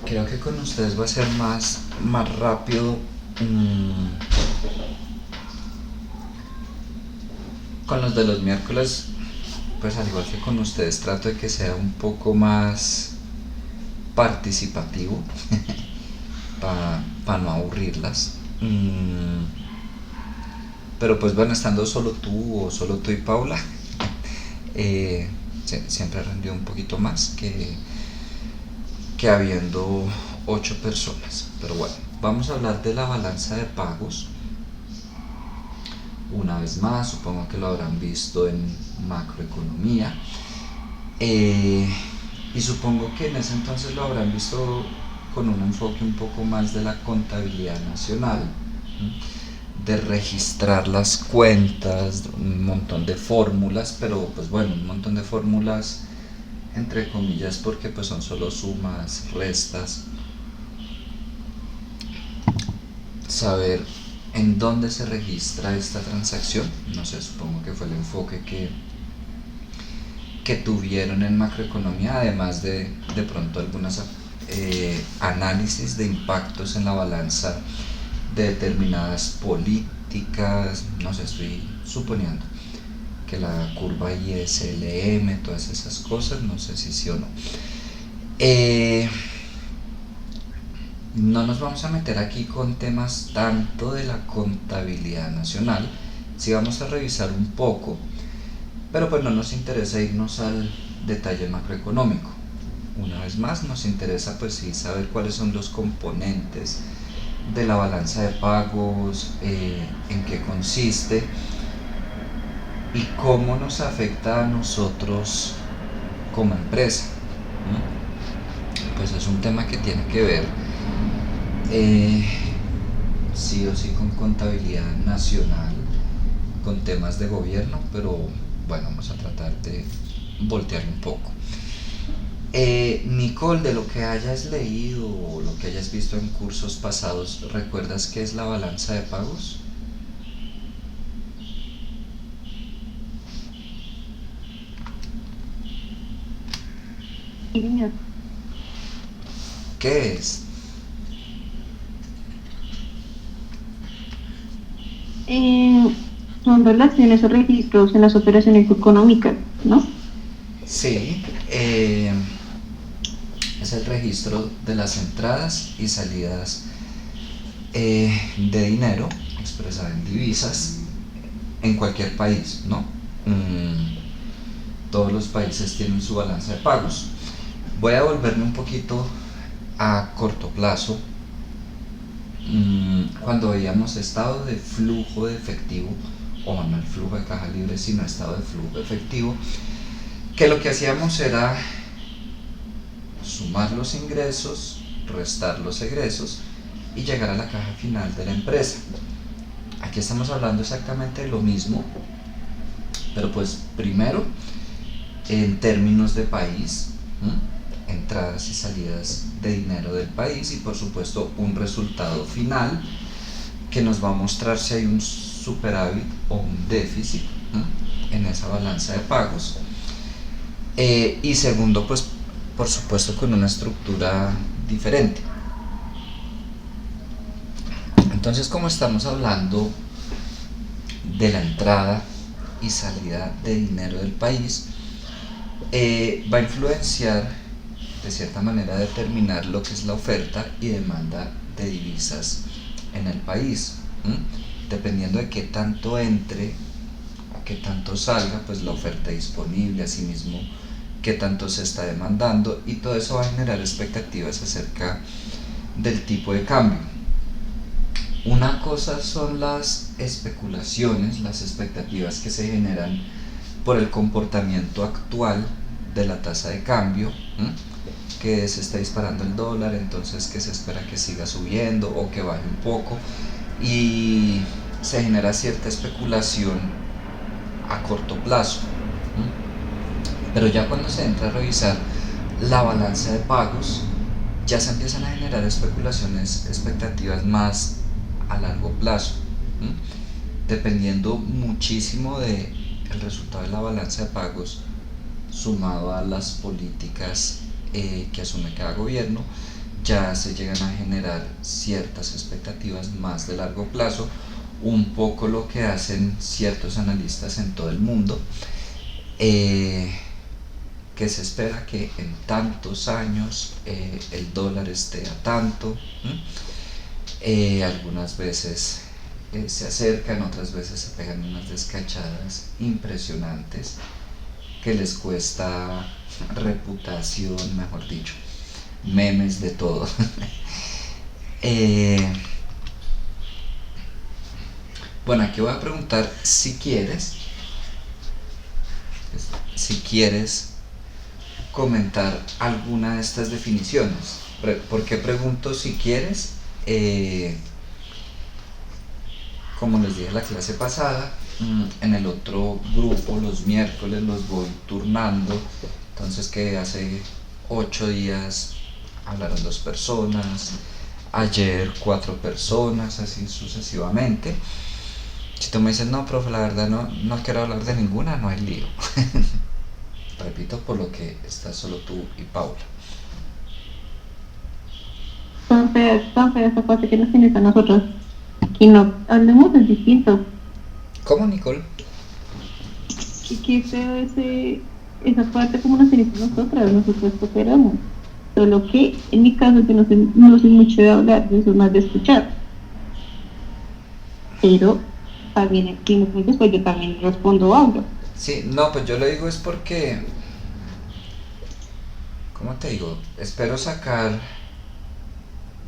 Creo que con ustedes va a ser más rápido. mm, con los de los miércoles, pues al igual que con ustedes, trato de que sea un poco más participativo para no aburrirlas. Pero pues bueno, estando solo tú o solo tú y Paula, eh, siempre rendió un poquito más que habiendo 8 personas. Pero bueno, vamos a hablar de la balanza de pagos. Una vez más, supongo que lo habrán visto en macroeconomía. Eh, y supongo que en ese entonces lo habrán visto con un enfoque un poco más de la contabilidad nacional, de registrar las cuentas, un montón de fórmulas, pero pues bueno, un montón de fórmulas entre comillas porque pues son solo sumas, restas, saber en dónde se registra esta transacción. No sé, supongo que fue el enfoque que tuvieron en macroeconomía, además de pronto algunas análisis de impactos en la balanza de determinadas políticas. No sé, estoy suponiendo que la curva ISLM, todas esas cosas, no sé si sí o no. Eh, no nos vamos a meter aquí con temas tanto de la contabilidad nacional, sí vamos a revisar un poco, pero pues no nos interesa irnos al detalle macroeconómico. Una vez más nos interesa pues sí saber cuáles son los componentes de la balanza de pagos, en qué consiste y cómo nos afecta a nosotros como empresa, ¿no? Pues es un tema que tiene que ver eh, sí o sí con contabilidad nacional, con temas de gobierno, pero bueno, vamos a tratar de voltear un poco. Nicole, de lo que hayas leído o lo que hayas visto en cursos pasados, ¿recuerdas qué es la balanza de pagos? Sí, señor. ¿Qué es? Eh, Son relaciones o registros en las operaciones económicas, ¿no? Sí, es el registro de las entradas y salidas de dinero expresada en divisas en cualquier país, ¿no? Todos los países tienen su balanza de pagos. Voy a volverme un poquito a corto plazo. Cuando veíamos estado de flujo de efectivo, o no el flujo de caja libre, sino estado de flujo de efectivo, que lo que hacíamos era sumar los ingresos, restar los egresos y llegar a la caja final de la empresa. Aquí estamos hablando exactamente de lo mismo, pero pues primero en términos de país, entradas y salidas de dinero del país y por supuesto un resultado final que nos va a mostrar si hay un superávit o un déficit en esa balanza de pagos. Y segundo, pues por supuesto con una estructura diferente. Entonces, como estamos hablando de la entrada y salida de dinero del país, va a influenciar de cierta manera a determinar lo que es la oferta y demanda de divisas en el país. Dependiendo de qué tanto entre o qué tanto salga, pues la oferta disponible, asimismo qué tanto se está demandando, y todo eso va a generar expectativas acerca del tipo de cambio. Una cosa son las especulaciones, las expectativas que se generan por el comportamiento actual de la tasa de cambio, que se está disparando el dólar, entonces que se espera que siga subiendo o que baje un poco, y se genera cierta especulación a corto plazo. Pero ya cuando se entra a revisar la balanza de pagos, ya se empiezan a generar especulaciones, expectativas más a largo plazo, dependiendo muchísimo de el resultado de la balanza de pagos sumado a las políticas que asume cada gobierno, ya se llegan a generar ciertas expectativas más de largo plazo, un poco lo que hacen ciertos analistas en todo el mundo, que se espera que en tantos años el dólar esté a tanto. Algunas veces se acercan, otras veces se pegan unas descachadas impresionantes que les cuesta reputación, mejor dicho, memes de todo. Bueno, aquí voy a preguntar si quieres comentar alguna de estas definiciones. ¿Por qué pregunto si quieres? Como les dije en la clase pasada, en el otro grupo los miércoles los voy turnando, entonces que hace 8 días hablaron 2 personas, ayer 4 personas, así sucesivamente. Si tú me dices, no, profe, la verdad no quiero hablar de ninguna, no hay lío. Repito, por lo que estás solo tú y Paula. Entonces, esa parte que nos tienes a nosotros. Y no hablemos es distinto. ¿Cómo, Nicole? Que esa parte como nos tienes a nosotros cooperamos. Solo que en mi caso yo no soy mucho de hablar, yo soy más de escuchar. Pero también aquí pues yo también respondo algo. Sí, no, pues yo lo digo es porque, ¿cómo te digo? Espero sacar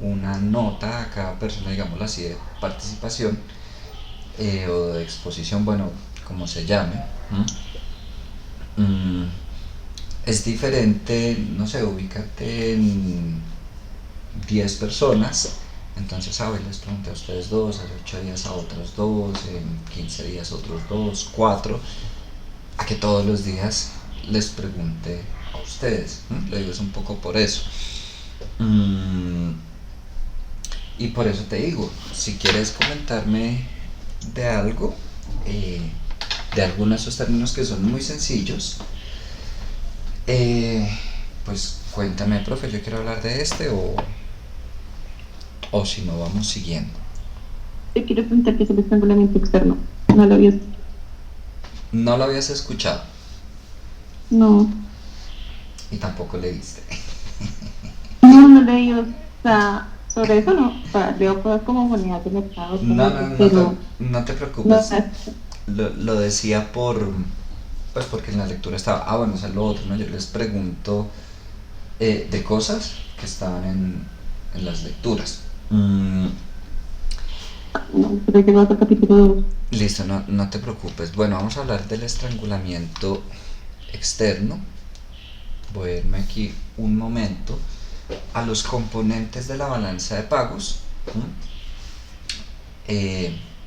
una nota a cada persona, digámoslo así, de participación o de exposición, bueno, como se llame. Es diferente, no sé, ubícate en 10 personas, entonces hoy les pregunté a ustedes 2, hace 8 días a otros 2, en 15 días otros 2, 4, a que todos los días les pregunte a ustedes. Lo digo es un poco por eso. Y por eso te digo, si quieres comentarme de algo, de algunos de esos términos que son muy sencillos, pues cuéntame, profe, yo quiero hablar de este, o si no, vamos siguiendo. Te quiero preguntar qué es el estrangulamiento externo. No lo habías. ¿No lo habías escuchado? No. Y tampoco leíste. No leí, o sea, sobre eso no. O sea, leo cosas como monedas de mercado. No te preocupes. Lo decía pues porque en la lectura estaba, bueno, eso es lo otro, ¿no? Yo les pregunto de cosas que estaban en las lecturas. No, pero llegó hasta el capítulo 2. Listo, no te preocupes. Bueno, vamos a hablar del estrangulamiento externo. Voy a irme aquí un momento a los componentes de la balanza de pagos.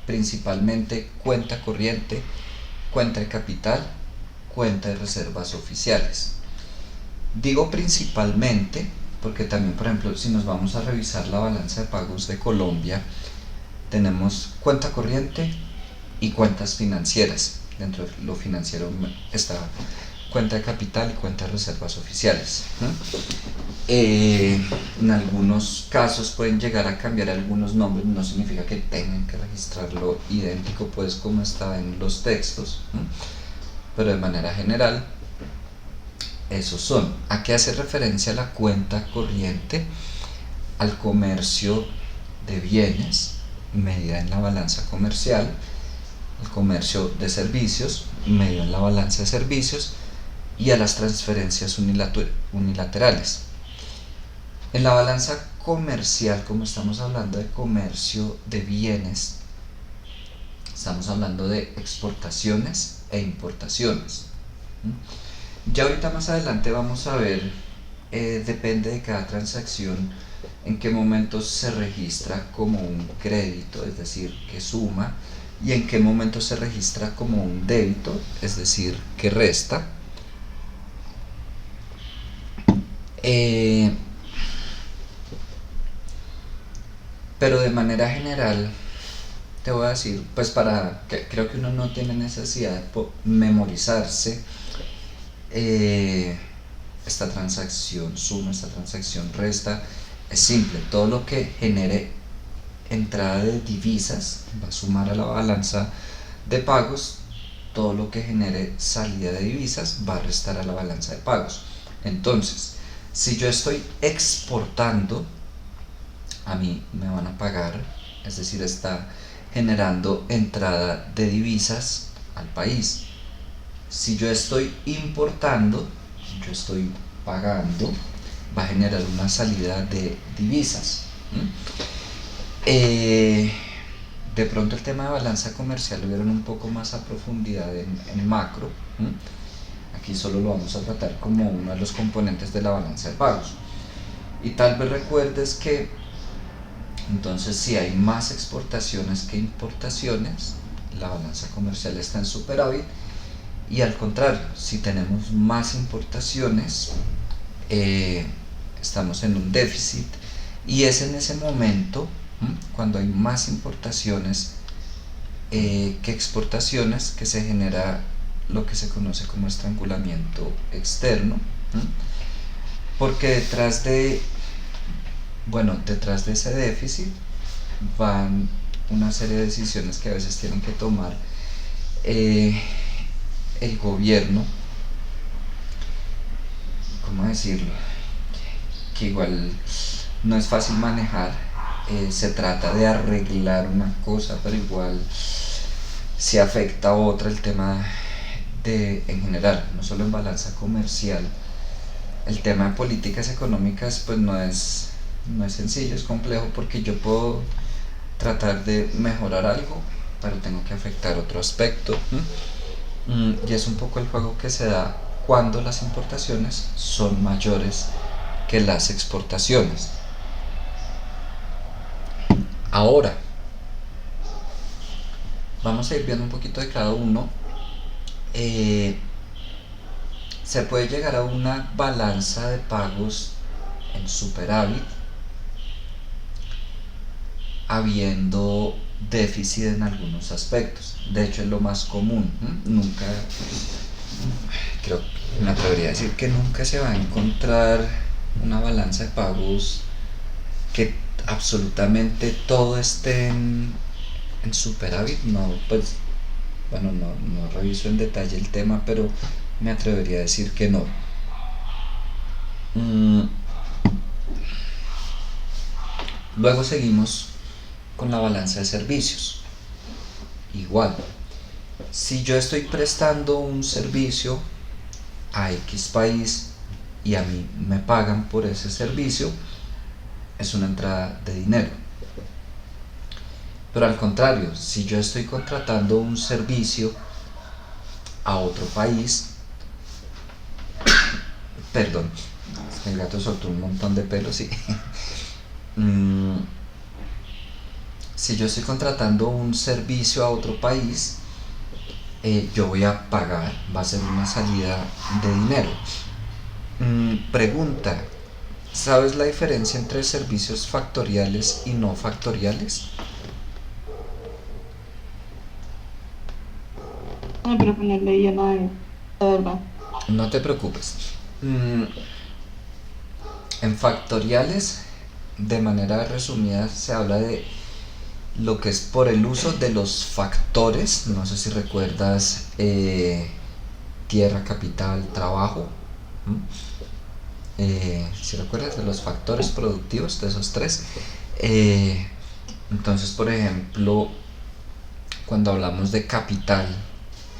Principalmente cuenta corriente, cuenta de capital, cuenta de reservas oficiales. Digo principalmente porque también, por ejemplo, si nos vamos a revisar la balanza de pagos de Colombia, tenemos cuenta corriente y cuentas financieras. Dentro de lo financiero está cuenta de capital y cuenta de reservas oficiales. En algunos casos pueden llegar a cambiar algunos nombres, no significa que tengan que registrarlo idéntico pues como está en los textos, pero de manera general esos son. ¿A qué hace referencia la cuenta corriente? Al comercio de bienes medida en la balanza comercial, al comercio de servicios medido en la balanza de servicios y a las transferencias unilaterales. En la balanza comercial, como estamos hablando de comercio de bienes, estamos hablando de exportaciones e importaciones. Ya ahorita más adelante vamos a ver, depende de cada transacción, en qué momento se registra como un crédito, es decir, que suma, y en qué momento se registra como un débito, es decir, que resta. Pero de manera general te voy a decir, pues creo que uno no tiene necesidad de memorizarse esta transacción suma, esta transacción resta, Es simple, todo lo que genere entrada de divisas va a sumar a la balanza de pagos, todo lo que genere salida de divisas va a restar a la balanza de pagos. Entonces, si yo estoy exportando, a mí me van a pagar, es decir, está generando entrada de divisas al país. Si yo estoy importando, yo estoy pagando, va a generar una salida de divisas. De pronto el tema de balanza comercial lo vieron un poco más a profundidad en macro. Aquí solo lo vamos a tratar como uno de los componentes de la balanza de pagos. Y tal vez recuerdes que entonces si hay más exportaciones que importaciones, la balanza comercial está en superávit. Y al contrario, si tenemos más importaciones, estamos en un déficit. Y es en ese momento, cuando hay más importaciones que exportaciones, que se genera lo que se conoce como estrangulamiento externo. Porque detrás de ese déficit van una serie de decisiones que a veces tienen que tomar el gobierno, ¿cómo decirlo? Que igual no es fácil manejar. Se trata de arreglar una cosa, pero igual se afecta a otra. El tema en general, no solo en balanza comercial, el tema de políticas económicas pues no es sencillo, es complejo, porque yo puedo tratar de mejorar algo, pero tengo que afectar otro aspecto. Y es un poco el juego que se da cuando las importaciones son mayores que las exportaciones. Ahora, vamos a ir viendo un poquito de cada uno. Se puede llegar a una balanza de pagos en superávit habiendo déficit en algunos aspectos. De hecho, es lo más común. Nunca, creo, me atrevería a decir que nunca se va a encontrar una balanza de pagos que absolutamente todo esté en superávit. No, pues, bueno, no reviso en detalle el tema, pero me atrevería a decir que no. Luego seguimos con la balanza de servicios. Igual, si yo estoy prestando un servicio a X país y a mí me pagan por ese servicio, es una entrada de dinero. Pero al contrario, si yo estoy contratando un servicio a otro país, perdón, el gato soltó un montón de pelos, sí. Si yo estoy contratando un servicio a otro país, yo voy a pagar, va a ser una salida de dinero. Pregunta, ¿sabes la diferencia entre servicios factoriales y no factoriales? No, pero pues no leía nada de eso, la verdad. No te preocupes. En factoriales, de manera resumida, se habla de lo que es por el uso de los factores. No sé si recuerdas tierra, capital, trabajo. Si recuerdas de los factores productivos, de esos tres. Entonces, por ejemplo, cuando hablamos de capital,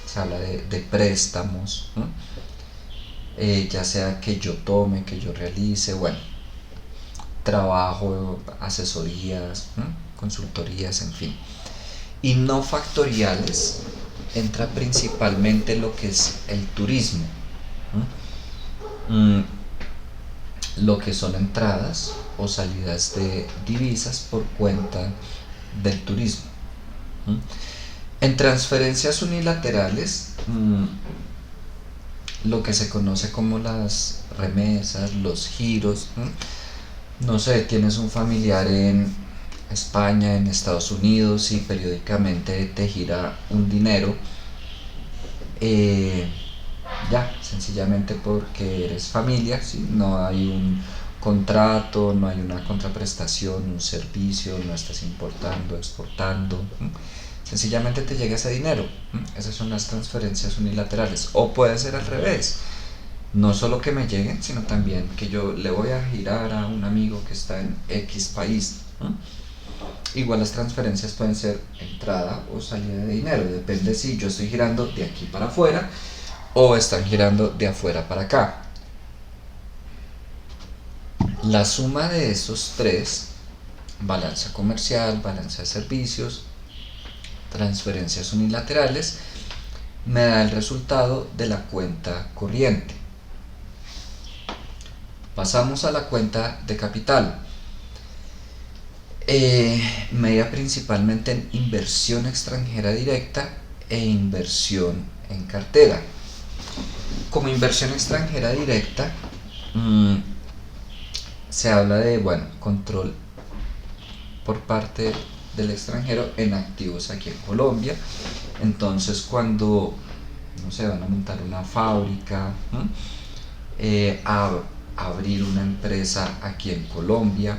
se habla de préstamos, ya sea que yo tome, que yo realice, bueno, trabajo, asesorías, consultorías, en fin. Y no factoriales entra principalmente lo que es el turismo, lo que son entradas o salidas de divisas por cuenta del turismo. En transferencias unilaterales, lo que se conoce como las remesas, los giros. No sé, tienes un familiar en España, en Estados Unidos, y periódicamente te gira un dinero, ya, sencillamente porque eres familia, ¿sí? No hay un contrato, no hay una contraprestación, un servicio, no estás importando, exportando. Sencillamente te llega ese dinero. Esas son las transferencias unilaterales. O puede ser al revés. No solo que me lleguen, sino también que yo le voy a girar a un amigo que está en X país. Igual las transferencias pueden ser entrada o salida de dinero. Depende si yo estoy girando de aquí para afuera o están girando de afuera para acá. La suma de esos tres, balanza comercial, balanza de servicios, transferencias unilaterales, me da el resultado de la cuenta corriente. Pasamos a la cuenta de capital. Medida principalmente en inversión extranjera directa e inversión en cartera. Como inversión extranjera directa, se habla de, control por parte del extranjero en activos aquí en Colombia. Entonces, cuando, no sé, van a montar una fábrica, a abrir una empresa aquí en Colombia,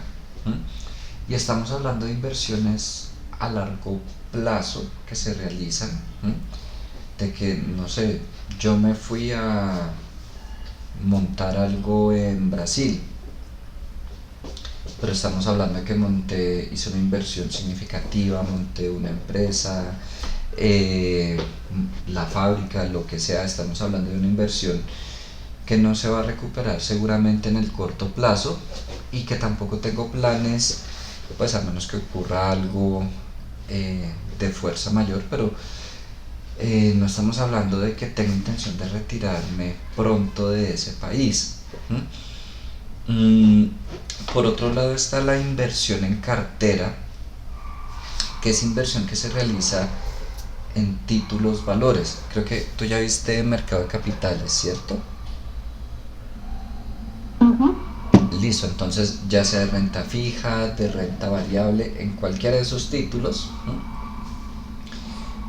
y estamos hablando de inversiones a largo plazo que se realizan, de que, no sé, yo me fui a montar algo en Brasil, pero estamos hablando de que hice una inversión significativa, monté una empresa, la fábrica, lo que sea. Estamos hablando de una inversión que no se va a recuperar seguramente en el corto plazo y que tampoco tengo planes, pues a menos que ocurra algo de fuerza mayor, pero no estamos hablando de que tengo intención de retirarme pronto de ese país. Por otro lado está la inversión en cartera, que es inversión que se realiza en títulos valores. Creo que tú ya viste mercado de capitales, ¿cierto? Listo, entonces ya sea de renta fija, de renta variable, en cualquiera de esos títulos,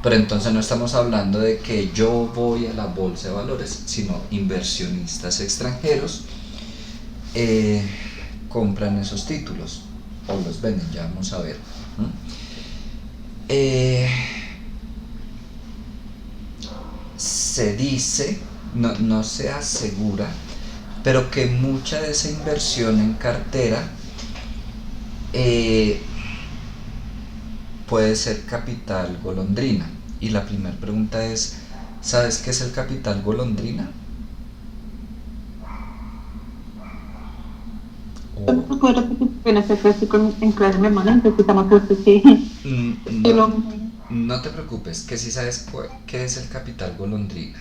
pero entonces no estamos hablando de que yo voy a la bolsa de valores, sino inversionistas extranjeros compran esos títulos o los venden, ya vamos a ver. Se dice, no se asegura, pero que mucha de esa inversión en cartera puede ser capital golondrina. Y la primera pregunta es, ¿sabes qué es el capital golondrina? Recuerdo que en ese clase en clase me mandan, entonces estamos justo que No te preocupes, que si sabes qué es el capital golondrina.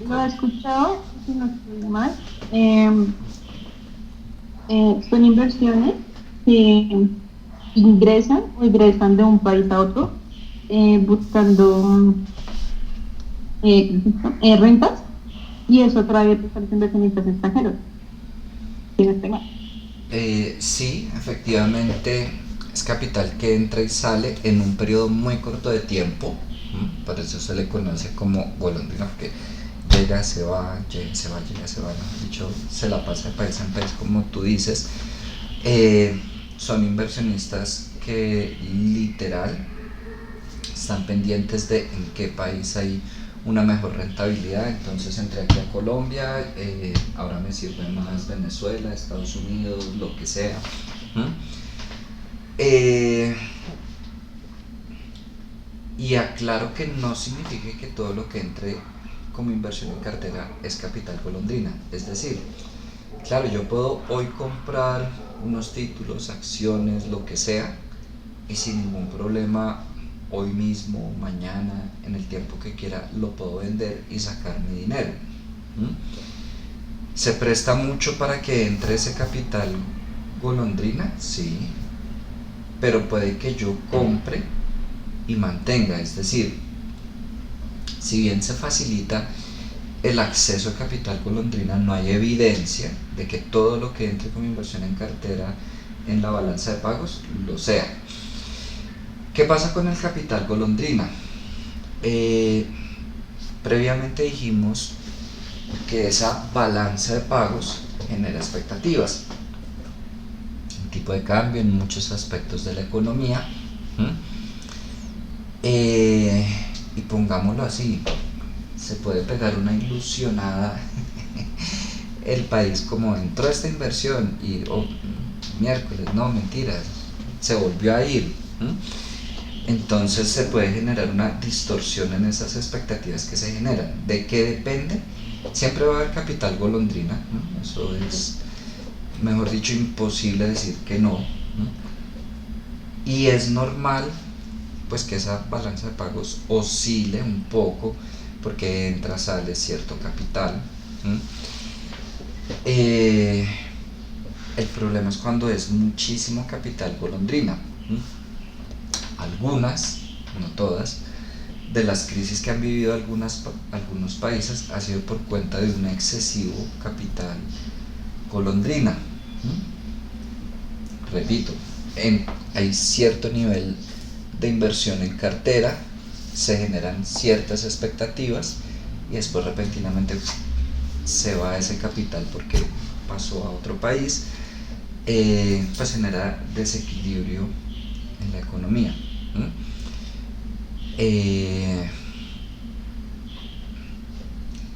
lo he escuchado, si no estoy mal. Son inversiones que ingresan o egresan de un país a otro buscando rentas, y eso trae a los inversionistas extranjeros. Si no estoy mal. Sí, efectivamente es capital que entra y sale en un periodo muy corto de tiempo. Por eso se le conoce como golondrina, porque llega, se va, llega, se va, llega, se va. Dicho, se la pasa de país en país, como tú dices. Son inversionistas que literal están pendientes de en qué país hay una mejor rentabilidad. Entonces entré aquí a Colombia, ahora me sirve más Venezuela, Estados Unidos, lo que sea. Y aclaro que no significa que todo lo que entre como inversión en cartera es capital golondrina. Es decir, claro, yo puedo hoy comprar unos títulos, acciones, lo que sea, y sin ningún problema hoy mismo, mañana, en el tiempo que quiera, lo puedo vender y sacar mi dinero. ¿Se presta mucho para que entre ese capital golondrina? Sí, pero puede que yo compre y mantenga. Es decir, si bien se facilita el acceso a capital golondrina, no hay evidencia de que todo lo que entre como inversión en cartera en la balanza de pagos lo sea. ¿Qué pasa con el capital golondrina? Previamente dijimos que esa balanza de pagos genera expectativas, un tipo de cambio en muchos aspectos de la economía. Y pongámoslo así, se puede pegar una ilusionada el país como entró esta inversión y miércoles, no, mentiras, se volvió a ir. Entonces se puede generar una distorsión en esas expectativas que se generan. ¿De qué depende? Siempre va a haber capital golondrina, ¿no? Eso es, mejor dicho, imposible decir que no. Y es normal pues que esa balanza de pagos oscile un poco porque entra, sale cierto capital. El problema es cuando es muchísimo capital golondrina. Algunas, no todas, de las crisis que han vivido algunos países ha sido por cuenta de un excesivo capital golondrina. Repito, hay cierto nivel de inversión en cartera, se generan ciertas expectativas y después repentinamente se va ese capital porque pasó a otro país, pues genera desequilibrio en la economía.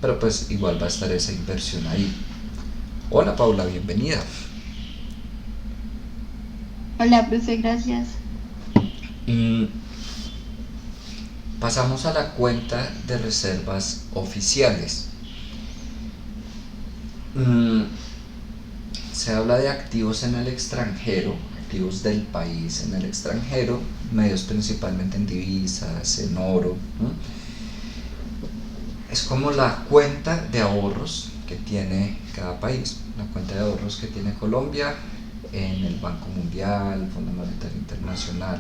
Pero pues igual va a estar esa inversión ahí. Hola Paula, bienvenida. Hola, profe, gracias. Pasamos a la cuenta de reservas oficiales. Se habla de activos en el extranjero, activos del país en el extranjero, medios principalmente en divisas, en oro. Es como la cuenta de ahorros que tiene cada país, la cuenta de ahorros que tiene Colombia en el Banco Mundial, Fondo Monetario Internacional.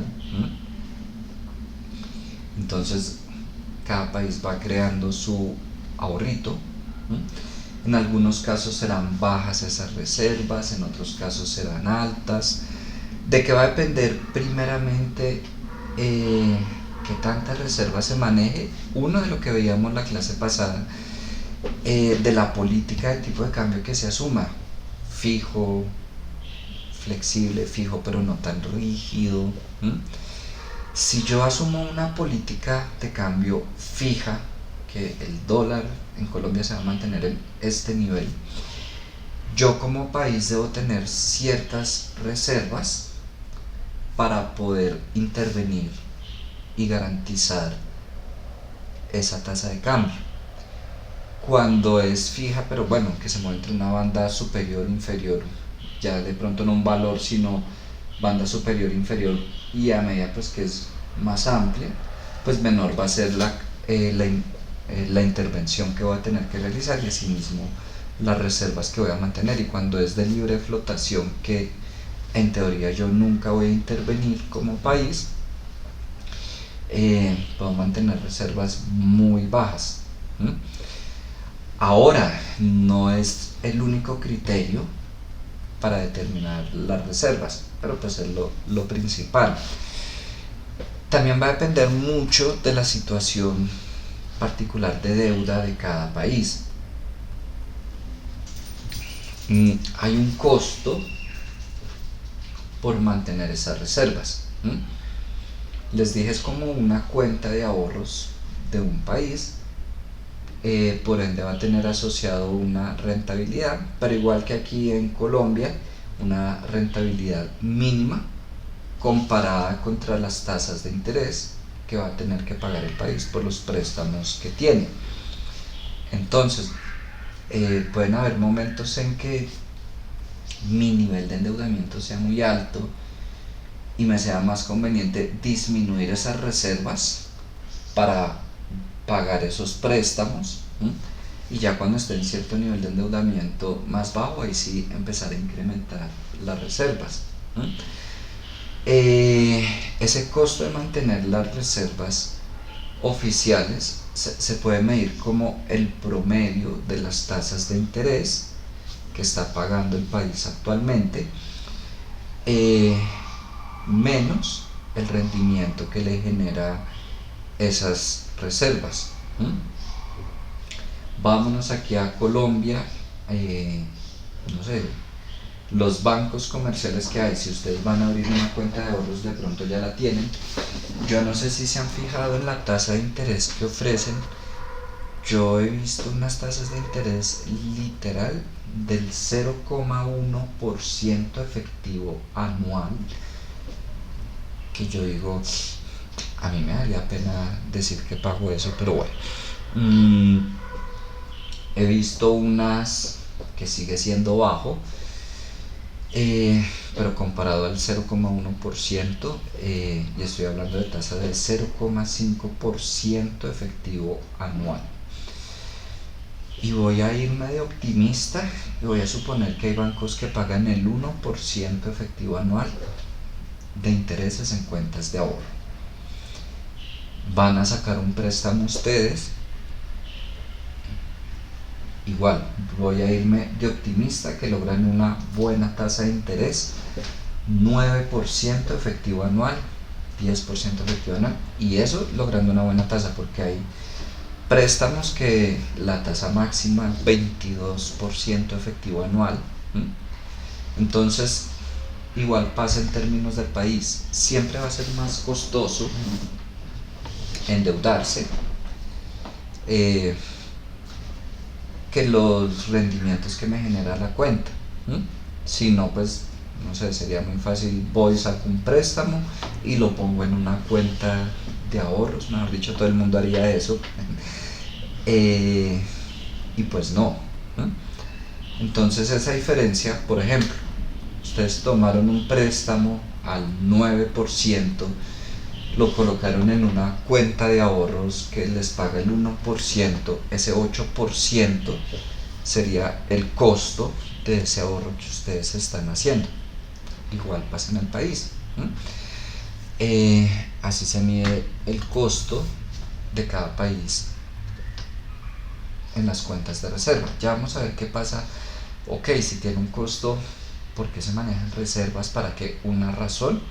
Entonces cada país va creando su ahorrito. En algunos casos serán bajas esas reservas, en otros casos serán altas. ¿De qué va a depender primeramente qué tantas reservas se maneje? Uno, de lo que veíamos la clase pasada, de la política de tipo de cambio que se asuma, fijo, flexible, fijo pero no tan rígido. Si yo asumo una política de cambio fija, que el dólar en Colombia se va a mantener en este nivel, yo como país debo tener ciertas reservas para poder intervenir y garantizar esa tasa de cambio. Cuando es fija, pero bueno, que se mueve entre una banda superior e inferior, ya de pronto no un valor, sino banda superior e inferior, y a medida pues que es más amplia, pues menor va a ser la intervención que voy a tener que realizar y asimismo las reservas que voy a mantener. Y cuando es de libre flotación, que en teoría yo nunca voy a intervenir como país, puedo mantener reservas muy bajas. Ahora, no es el único criterio para determinar las reservas, pero pues es lo principal. También va a depender mucho de la situación particular de deuda de cada país. Hay un costo por mantener esas reservas. Les dije, es como una cuenta de ahorros de un país, por ende va a tener asociado una rentabilidad, pero igual que aquí en Colombia, una rentabilidad mínima comparada contra las tasas de interés que va a tener que pagar el país por los préstamos que tiene. Entonces, pueden haber momentos en que mi nivel de endeudamiento sea muy alto y me sea más conveniente disminuir esas reservas para pagar esos préstamos, y ya cuando esté en cierto nivel de endeudamiento más bajo, ahí sí empezar a incrementar las reservas. Ese costo de mantener las reservas oficiales se puede medir como el promedio de las tasas de interés que está pagando el país actualmente, menos el rendimiento que le genera esas reservas. Vámonos aquí a Colombia, no sé, los bancos comerciales que hay, si ustedes van a abrir una cuenta de ahorros, de pronto ya la tienen. Yo no sé si se han fijado en la tasa de interés que ofrecen. Yo he visto unas tasas de interés literal del 0,1% efectivo anual, que yo digo, a mí me daría pena decir que pago eso, pero bueno. He visto unas que sigue siendo bajo, pero comparado al 0,1%, y estoy hablando de tasa de 0,5% efectivo anual. Y voy a irme de optimista y voy a suponer que hay bancos que pagan el 1% efectivo anual de intereses en cuentas de ahorro. Van a sacar un préstamo ustedes. Igual, voy a irme de optimista que logran una buena tasa de interés, 9% efectivo anual, 10% efectivo anual, y eso logrando una buena tasa, porque hay préstamos que la tasa máxima 22% efectivo anual. Entonces, igual pasa en términos del país, siempre va a ser más costoso endeudarse que los rendimientos que me genera la cuenta. Si no, pues no sé, sería muy fácil, voy, saco un préstamo y lo pongo en una cuenta de ahorros, mejor dicho, todo el mundo haría eso. Y pues no. Entonces esa diferencia, por ejemplo, ustedes tomaron un préstamo al 9%, lo colocaron en una cuenta de ahorros que les paga el 1%, ese 8% sería el costo de ese ahorro que ustedes están haciendo. Igual pasa en el país. Así se mide el costo de cada país en las cuentas de reserva. Ya vamos a ver qué pasa. Ok, si tiene un costo, ¿por qué se manejan reservas? ¿Para qué? Una razón,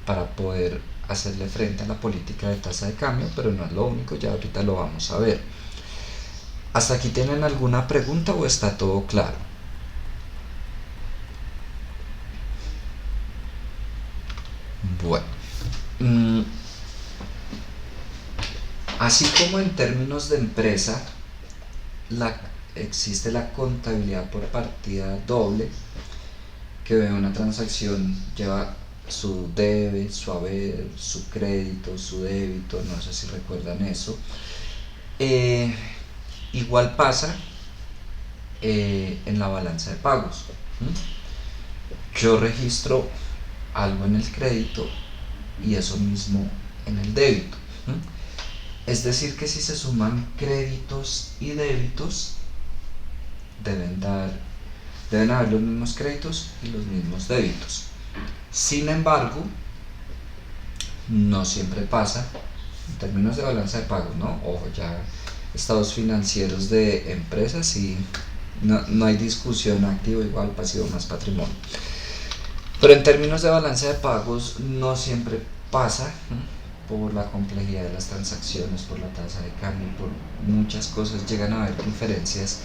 para poder hacerle frente a la política de tasa de cambio, pero no es lo único, ya ahorita lo vamos a ver. ¿Hasta aquí tienen alguna pregunta o está todo claro? Bueno, así como en términos de empresa existe la contabilidad por partida doble, que ve una transacción, lleva su debe, su haber, su crédito, su débito, no sé si recuerdan eso. Igual pasa en la balanza de pagos. Yo registro algo en el crédito y eso mismo en el débito. Es decir, que si se suman créditos y débitos, deben haber los mismos créditos y los mismos débitos. Sin embargo, no siempre pasa en términos de balanza de pagos, ¿no? Ojo, ya estados financieros de empresas y no hay discusión, activo igual, pasivo más patrimonio. Pero en términos de balanza de pagos no siempre pasa, por la complejidad de las transacciones, por la tasa de cambio, por muchas cosas, llegan a haber diferencias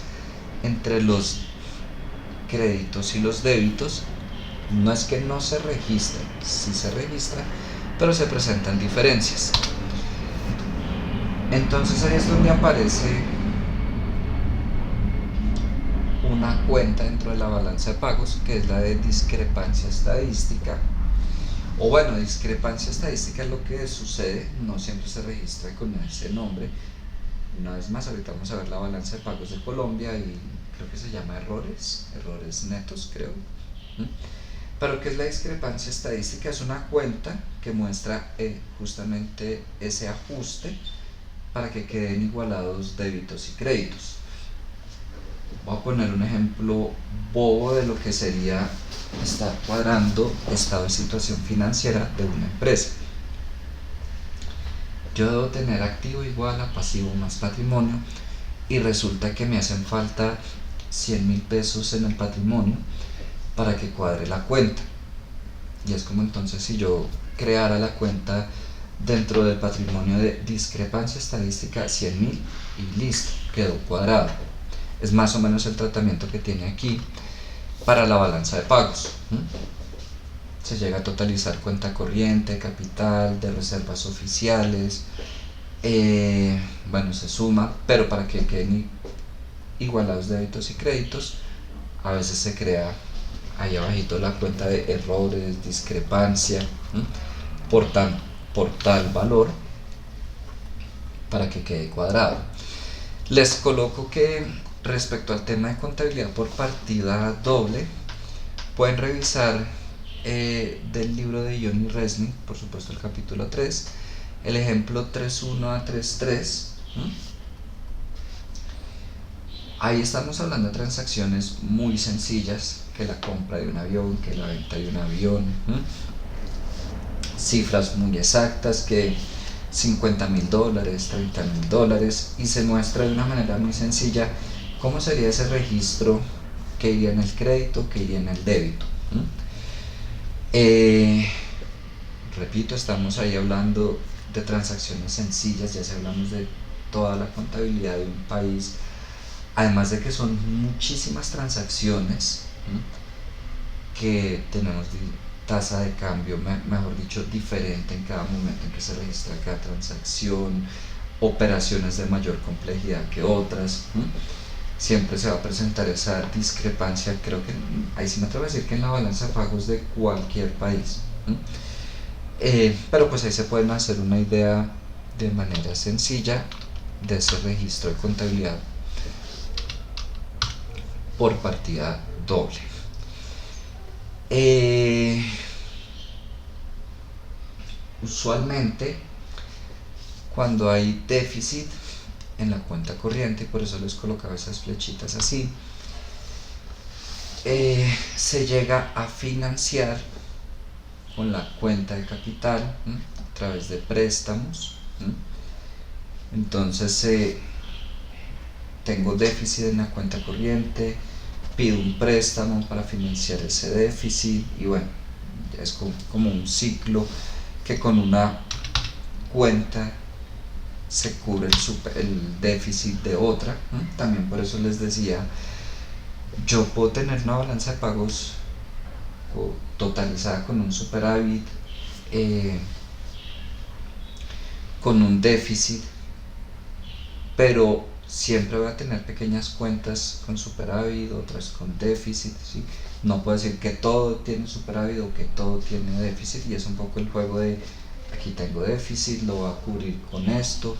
entre los créditos y los débitos. No es que no se registren, sí se registra, pero se presentan diferencias. Entonces ahí es donde aparece una cuenta dentro de la balanza de pagos, que es la de discrepancia estadística. O bueno, discrepancia estadística es lo que sucede, no siempre se registra con ese nombre. Una vez más, ahorita vamos a ver la balanza de pagos de Colombia y creo que se llama errores netos, creo. Pero ¿qué es la discrepancia estadística? Es una cuenta que muestra justamente ese ajuste para que queden igualados débitos y créditos. Voy a poner un ejemplo bobo de lo que sería estar cuadrando estado de situación financiera de una empresa. Yo debo tener activo igual a pasivo más patrimonio y resulta que me hacen falta 100.000 pesos en el patrimonio para que cuadre la cuenta. Y es como entonces si yo creara la cuenta dentro del patrimonio de discrepancia estadística 100.000 y listo, quedó cuadrado. Es más o menos el tratamiento que tiene aquí para la balanza de pagos. Se llega a totalizar cuenta corriente, capital, de reservas oficiales, bueno, se suma, pero para que queden igualados débitos y créditos, a veces se crea ahí abajito la cuenta de errores, discrepancia, por tal valor, para que quede cuadrado. Les coloco que respecto al tema de contabilidad por partida doble, pueden revisar del libro de Johnny Resnick, por supuesto el capítulo 3, el ejemplo 3.1 a 3.3. Ahí estamos hablando de transacciones muy sencillas, que la compra de un avión, que la venta de un avión, cifras muy exactas, que $50.000, $30.000, y se muestra de una manera muy sencilla cómo sería ese registro, que iría en el crédito, que iría en el débito. Repito, estamos ahí hablando de transacciones sencillas, ya si hablamos de toda la contabilidad de un país, además de que son muchísimas transacciones, que tenemos tasa de cambio, mejor dicho, diferente en cada momento en que se registra cada transacción, operaciones de mayor complejidad que otras, siempre se va a presentar esa discrepancia. Creo que ahí sí me atrevo a decir que en la balanza de pagos de cualquier país, pero pues ahí se pueden hacer una idea de manera sencilla de ese registro de contabilidad por partida doble. Usualmente cuando hay déficit en la cuenta corriente, y por eso les colocaba esas flechitas así, se llega a financiar con la cuenta de capital, a través de préstamos. Entonces tengo déficit en la cuenta corriente, pido un préstamo para financiar ese déficit, y bueno, es como un ciclo que con una cuenta se cubre el déficit de otra. También por eso les decía, yo puedo tener una balanza de pagos totalizada con un superávit, con un déficit, pero siempre voy a tener pequeñas cuentas con superávit, otras con déficit, ¿sí? No puedo decir que todo tiene superávit o que todo tiene déficit, y es un poco el juego de aquí tengo déficit, lo voy a cubrir con esto.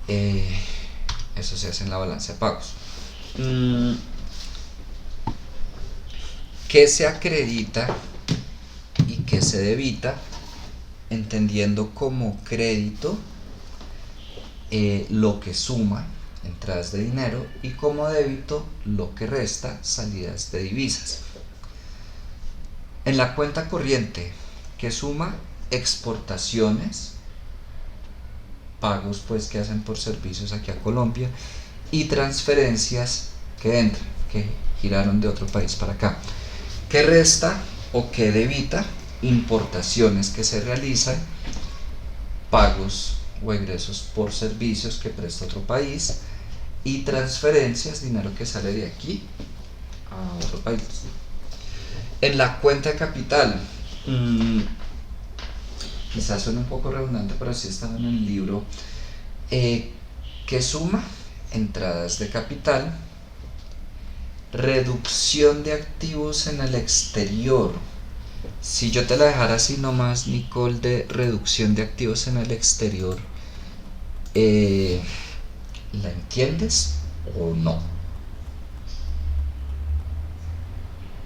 Eso se hace en la balanza de pagos. ¿Qué se acredita y qué se debita? Entendiendo como crédito lo que suma, entradas de dinero, y como débito lo que resta, salidas de divisas. En la cuenta corriente, que suma exportaciones, pagos pues que hacen por servicios aquí a Colombia, y transferencias que entran, que giraron de otro país para acá. ¿Qué resta o qué debita? Importaciones que se realizan, pagos o egresos por servicios que presta otro país, y transferencias, dinero que sale de aquí a otro país. En la cuenta de capital, quizás suene un poco redundante, pero así está en el libro, que suma entradas de capital, reducción de activos en el exterior. Si yo te la dejara así nomás, Nicole, de reducción de activos en el exterior, ¿la entiendes o no?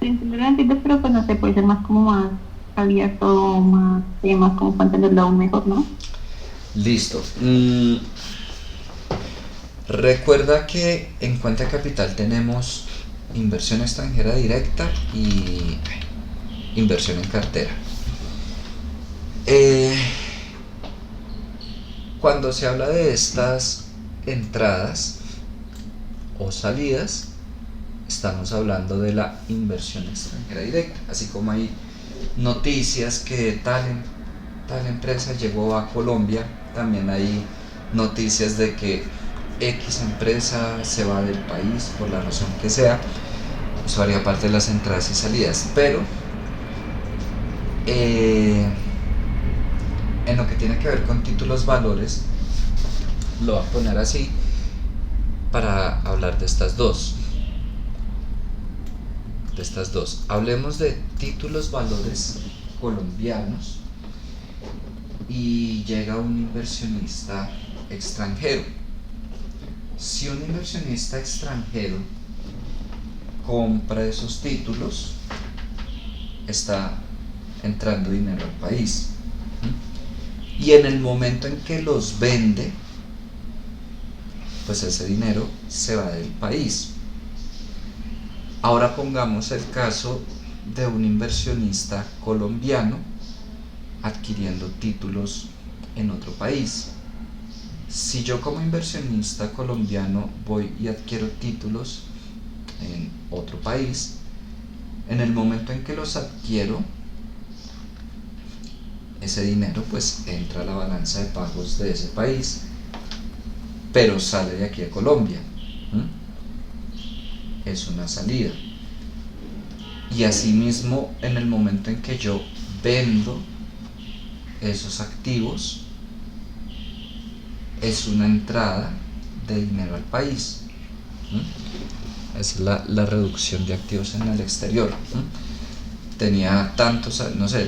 Sí, lo entiendo, pero pues no sé, puede ser más como más abierto, más temas como para entenderlo aún mejor, ¿no? Listo. Recuerda que en cuenta de capital tenemos inversión extranjera directa y inversión en cartera. Cuando se habla de estas entradas o salidas, estamos hablando de la inversión extranjera directa, así como hay noticias que tal tal empresa llegó a Colombia. También hay noticias de que X empresa se va del país por la razón que sea. Eso haría parte de las entradas y salidas, pero en lo que tiene que ver con títulos valores, lo voy a poner así para hablar de estas dos. Hablemos de títulos valores colombianos y llega un inversionista extranjero. Si un inversionista extranjero compra esos títulos, está entrando dinero al país. Y en el momento en que los vende, pues ese dinero se va del país. Ahora pongamos el caso de un inversionista colombiano adquiriendo títulos en otro país. Si yo como inversionista colombiano voy y adquiero títulos en otro país, en el momento en que los adquiero, ese dinero pues entra a la balanza de pagos de ese país, pero sale de aquí a Colombia. Es una salida. Y asimismo, en el momento en que yo vendo esos activos, es una entrada de dinero al país. Es la reducción de activos en el exterior. Tenía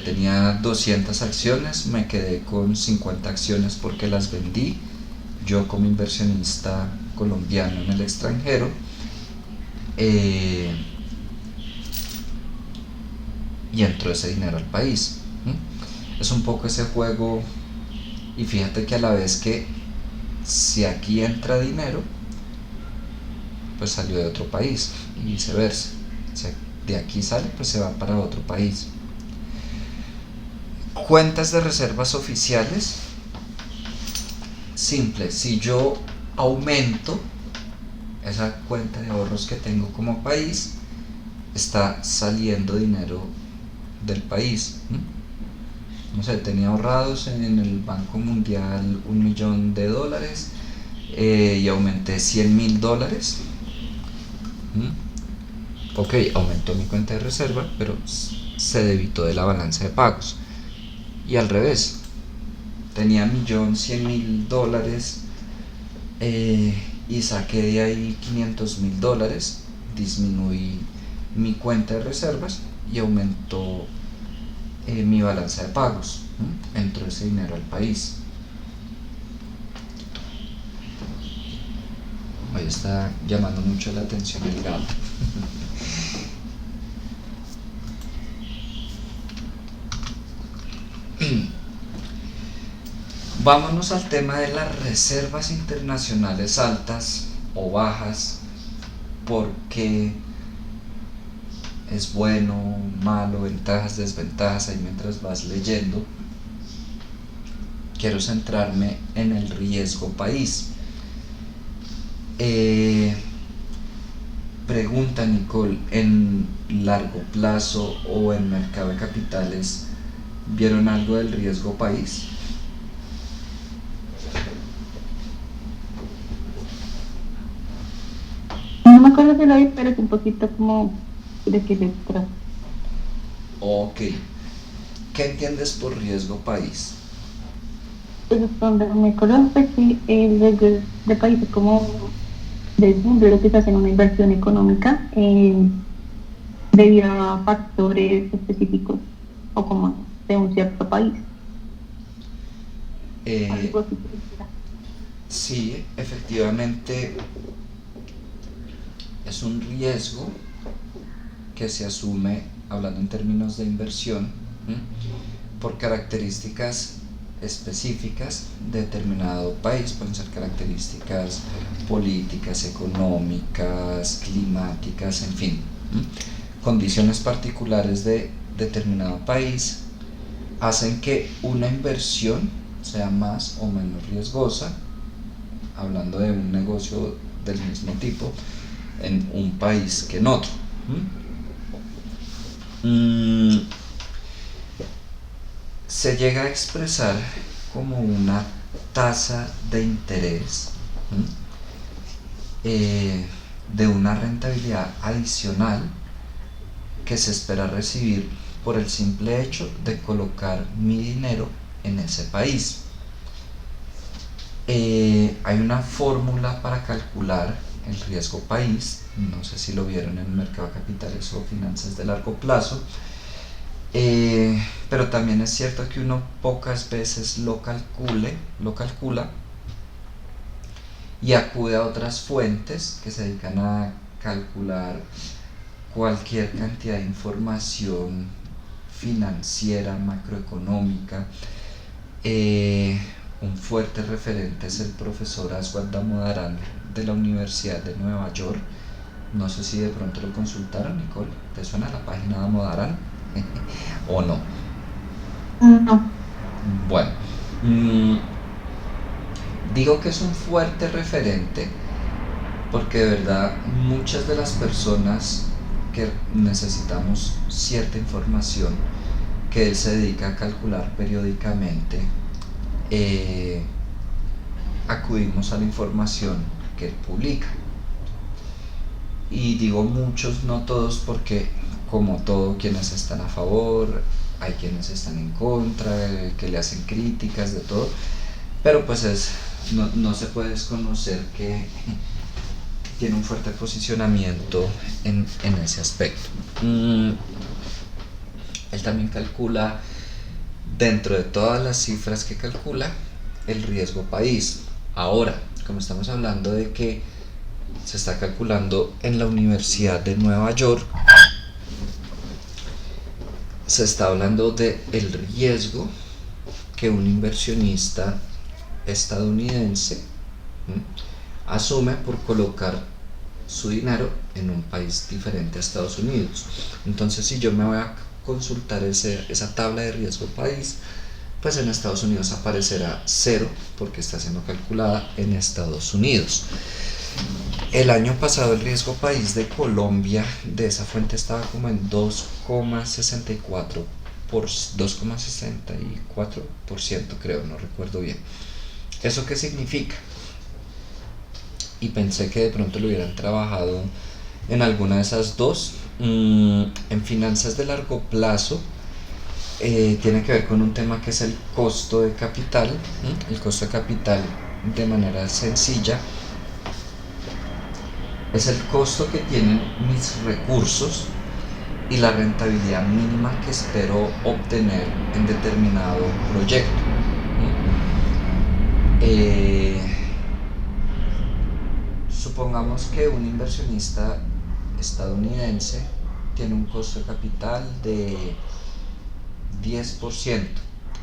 tenía 200 acciones, me quedé con 50 acciones porque las vendí, yo como inversionista colombiano en el extranjero. Y entró ese dinero al país. Es un poco ese juego, y fíjate que a la vez que si aquí entra dinero, pues salió de otro país y viceversa. Si de aquí sale, pues se va para otro país. Cuentas de reservas oficiales, simple. Si yo aumento esa cuenta de ahorros que tengo como país, está saliendo dinero del país. No sé, tenía ahorrados en el Banco Mundial $1.000.000 y aumenté $100.000. Ok, aumentó mi cuenta de reserva, pero se debitó de la balanza de pagos. Y al revés, tenía $1.100.000 y saqué de ahí $500.000, disminuí mi cuenta de reservas y aumentó mi balanza de pagos. Entró ese dinero al país. Hoy está llamando mucho la atención el gato. Vámonos al tema de las reservas internacionales altas o bajas. ¿Por qué es bueno, malo, ventajas, desventajas? Ahí mientras vas leyendo, quiero centrarme en el riesgo país. Pregunta Nicole, ¿en largo plazo o en mercado de capitales vieron algo del riesgo país? No me acuerdo si lo vi, pero es un poquito como de qué se trata. Ok. ¿Qué entiendes por riesgo país? Pues donde me conoce que el riesgo de país es como de lo que se hace en una inversión económica debido a factores específicos o como de un cierto país. Algo así. Sí, efectivamente es un riesgo que se asume, hablando en términos de inversión, por características específicas de determinado país. Pueden ser características políticas, económicas, climáticas, en fin, condiciones particulares de determinado país hacen que una inversión sea más o menos riesgosa, hablando de un negocio del mismo tipo, en un país que en otro. se llega a expresar como una tasa de interés, de una rentabilidad adicional que se espera recibir por el simple hecho de colocar mi dinero en ese país. Hay una fórmula para calcular el riesgo país, no sé si lo vieron en el mercado de capitales o finanzas de largo plazo, pero también es cierto que uno pocas veces lo calcula y acude a otras fuentes que se dedican a calcular cualquier cantidad de información financiera, macroeconómica. Un fuerte referente es el profesor Aswad Damodaran de la Universidad de Nueva York. No sé si de pronto lo consultaron, Nicole. ¿Te suena la página de Damodaran? ¿O no? No. Bueno, digo que es un fuerte referente porque de verdad muchas de las personas que necesitamos cierta información que él se dedica a calcular periódicamente, acudimos a la información que él publica. Y digo muchos, no todos, porque como todo, quienes están a favor, hay quienes están en contra, que le hacen críticas, de todo, pero pues no se puede desconocer que tiene un fuerte posicionamiento en ese aspecto. Él también calcula, dentro de todas las cifras que calcula, el riesgo país. Ahora, como estamos hablando de que se está calculando en la Universidad de Nueva York, se está hablando de el riesgo que un inversionista estadounidense asume por colocar su dinero en un país diferente a Estados Unidos. Entonces, si yo me voy a consultar esa tabla de riesgo país, pues en Estados Unidos aparecerá 0 porque está siendo calculada en Estados Unidos. El año pasado el riesgo país de Colombia de esa fuente estaba como en 2,64%, creo, no recuerdo bien. ¿Eso qué significa? Y pensé que de pronto lo hubieran trabajado en alguna de esas dos. En finanzas de largo plazo, tiene que ver con un tema que es el costo de capital. El costo de capital, de manera sencilla, es el costo que tienen mis recursos y la rentabilidad mínima que espero obtener en determinado proyecto. Supongamos que un inversionista estadounidense tiene un costo de capital de 10%,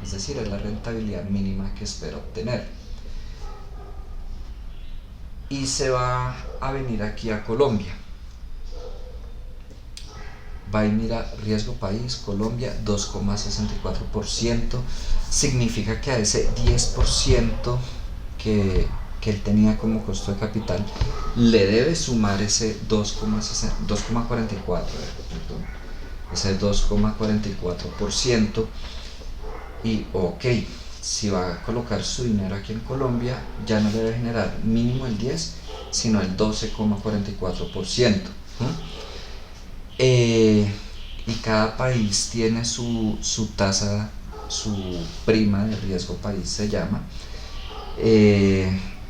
es decir, es la rentabilidad mínima que espera obtener. Y se va a venir aquí a Colombia. Va y mira riesgo país, Colombia, 2,64%. Significa que a ese 10% que él tenía como costo de capital le debe sumar ese 2,44%, ese 2,44%. Y ok, si va a colocar su dinero aquí en Colombia, ya no debe generar mínimo el 10, sino el 12,44%. Y cada país tiene su tasa, su prima de riesgo país se llama.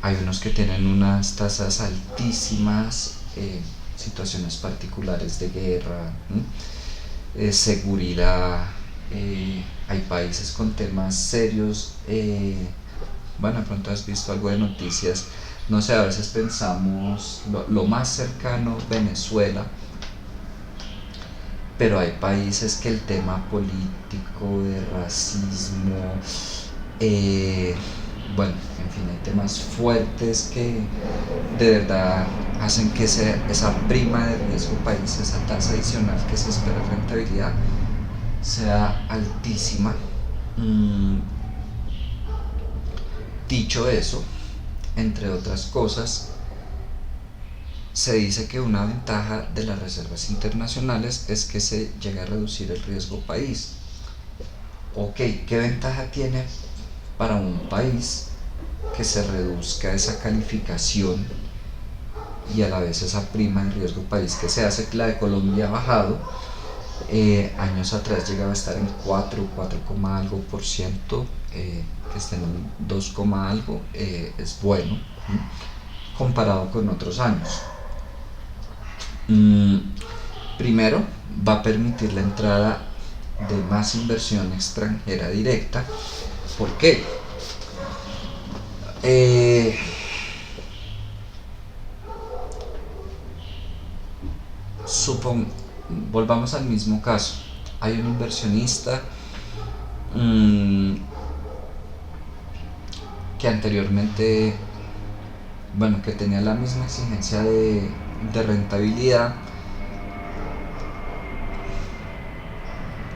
Hay unos que tienen unas tasas altísimas, situaciones particulares de guerra, seguridad. Hay países con temas serios. Bueno, de pronto has visto algo de noticias, no sé, a veces pensamos lo más cercano, Venezuela, pero hay países que el tema político, de racismo, bueno, en fin, hay temas fuertes que de verdad hacen que esa prima de riesgo país, esa tasa adicional que se espera de rentabilidad, sea altísima. Dicho eso, entre otras cosas, se dice que una ventaja de las reservas internacionales es que se llega a reducir el riesgo país. ok, ¿qué ventaja tiene para un país que se reduzca esa calificación y a la vez esa prima de riesgo país que se hace? La de Colombia ha bajado, años atrás llegaba a estar en 4 algo por ciento, que esté en 2, algo, es bueno, comparado con otros años. Primero, va a permitir la entrada de más inversión extranjera directa. ¿Por qué? Supon, Volvamos al mismo caso. Hay un inversionista que anteriormente, bueno, que tenía la misma exigencia de rentabilidad.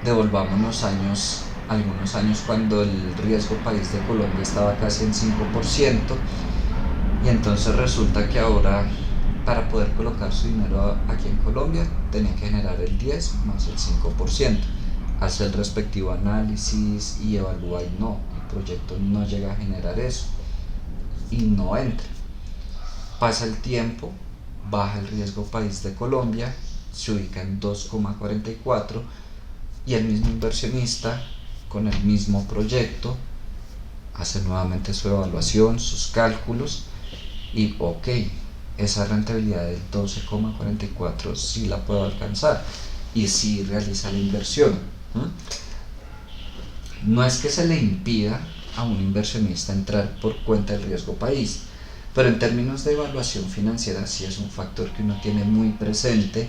Devolvámonos algunos años cuando el riesgo país de Colombia estaba casi en 5%, y entonces resulta que ahora, para poder colocar su dinero aquí en Colombia, tenía que generar el 10 más el 5%. Hace el respectivo análisis y evalúa, y no, el proyecto no llega a generar eso y no entra. Pasa el tiempo, baja el riesgo país de Colombia, se ubica en 2,44, y el mismo inversionista con el mismo proyecto hace nuevamente su evaluación, sus cálculos, y ok, esa rentabilidad del 12,44 sí la puedo alcanzar y sí realiza la inversión. No es que se le impida a un inversionista entrar por cuenta del riesgo país, pero en términos de evaluación financiera sí es un factor que uno tiene muy presente.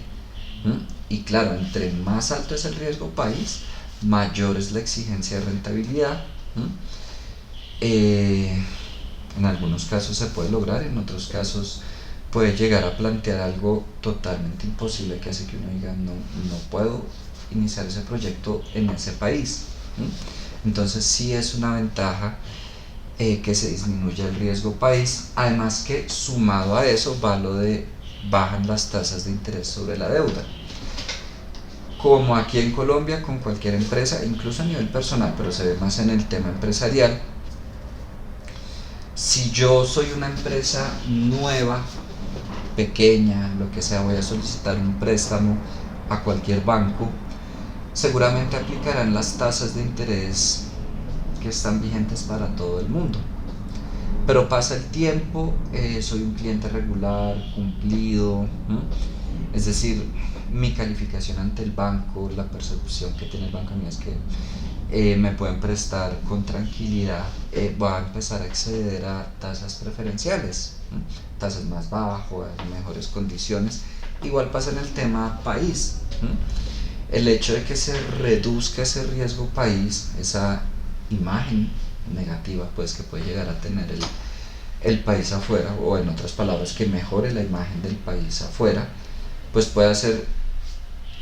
Y claro, entre más alto es el riesgo país, mayor es la exigencia de rentabilidad. En algunos casos se puede lograr, en otros casos puede llegar a plantear algo totalmente imposible, que hace que uno diga no puedo iniciar ese proyecto en ese país. Entonces sí es una ventaja, que se disminuya el riesgo país, además que sumado a eso va lo de bajan las tasas de interés sobre la deuda. Como aquí en Colombia, con cualquier empresa, incluso a nivel personal, pero se ve más en el tema empresarial, si yo soy una empresa nueva, pequeña, lo que sea, voy a solicitar un préstamo a cualquier banco, seguramente aplicarán las tasas de interés que están vigentes para todo el mundo. Pero pasa el tiempo, soy un cliente regular, cumplido, es decir, mi calificación ante el banco, la percepción que tiene el banco a mí es que me pueden prestar con tranquilidad, voy a empezar a acceder a tasas preferenciales, tasas más bajas, mejores condiciones. Igual pasa en el tema país. El hecho de que se reduzca ese riesgo país, esa imagen negativa pues que puede llegar a tener el país afuera, o en otras palabras, que mejore la imagen del país afuera, pues puede hacer,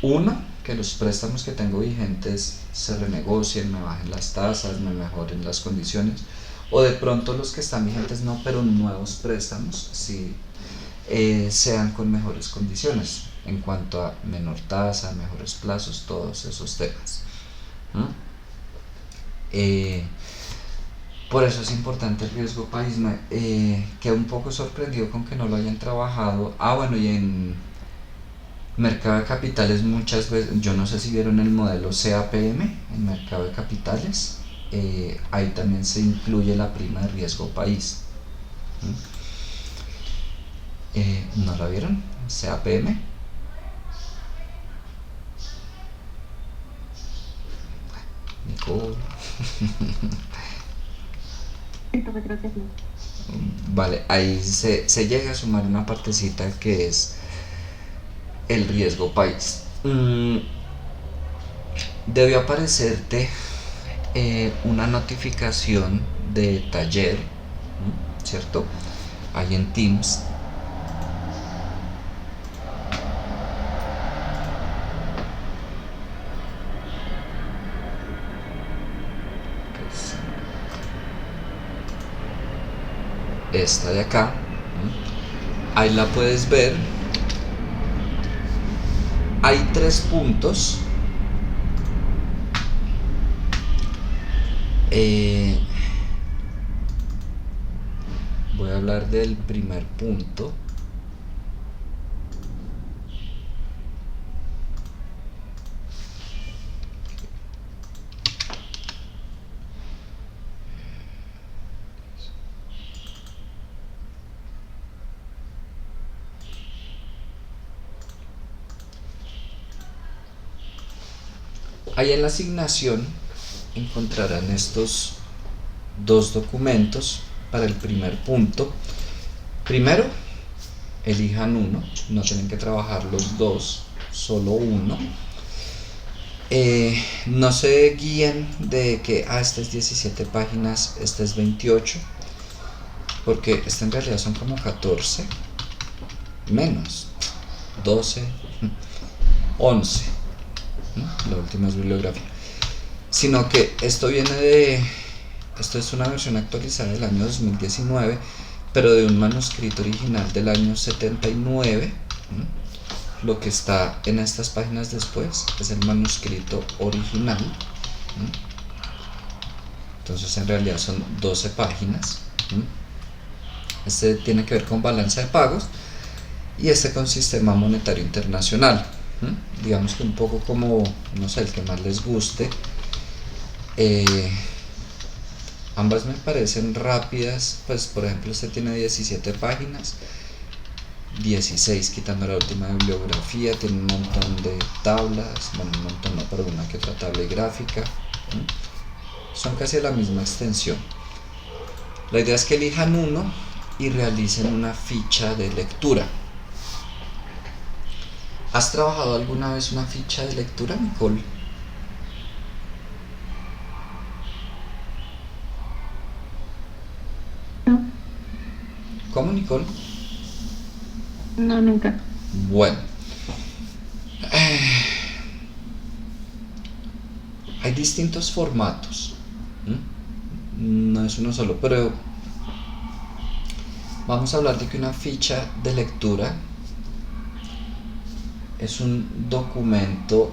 uno, que los préstamos que tengo vigentes se renegocien, me bajen las tasas, me mejoren las condiciones, o de pronto los que están vigentes no, pero nuevos préstamos sí sean con mejores condiciones en cuanto a menor tasa, mejores plazos, todos esos temas. Por eso es importante el riesgo país. Quedé un poco sorprendido con que no lo hayan trabajado. Bueno, y en mercado de capitales muchas veces, yo no sé si vieron el modelo CAPM en mercado de capitales, ahí también se incluye la prima de riesgo país. ¿No la vieron? CAPM. Nicole. Creo que sí. Vale, ahí se llega a sumar una partecita que es el riesgo país. Debió aparecerte una notificación de taller, ¿cierto? Ahí en Teams. Esta de acá, ahí la puedes ver. Hay 3 puntos Eh, voy a hablar del primer punto. Ahí en la asignación encontrarán estos dos documentos para el primer punto. Primero, elijan uno, no tienen que trabajar los dos, solo uno. No se guíen de que esta es 17 páginas, esta es 28, porque esta en realidad son como 14, menos, 12, 11, la última es bibliografía. Sino que esto es una versión actualizada del año 2019, pero de un manuscrito original del año 79. Lo que está en estas páginas después es el manuscrito original. Entonces en realidad son 12 páginas. Este tiene que ver con balanza de pagos y este con sistema monetario internacional. Digamos que un poco como, no sé, el que más les guste. Ambas me parecen rápidas, pues por ejemplo este tiene 17 páginas, 16 quitando la última bibliografía, tiene un montón de tablas, bueno, un montón no, pero una que otra tabla y gráfica, son casi la misma extensión. La idea es que elijan uno y realicen una ficha de lectura. ¿Has trabajado alguna vez una ficha de lectura, Nicole? No, ¿Cómo, Nicole? no, nunca. Bueno, hay distintos formatos, no es uno solo, pero vamos a hablar de que una ficha de lectura es un documento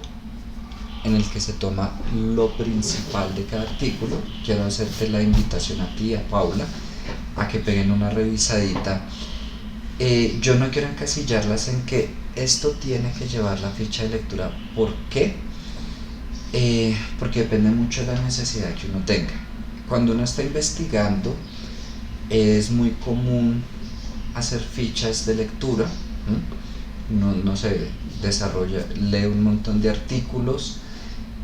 en el que se toma lo principal de cada artículo. Quiero hacerte la invitación a ti, a Paula, a que peguen una revisadita. Yo no quiero encasillarlas en que esto tiene que llevar la ficha de lectura. ¿Por qué? Porque depende mucho de la necesidad que uno tenga. Cuando uno está investigando, es muy común hacer fichas de lectura. No sé, lee un montón de artículos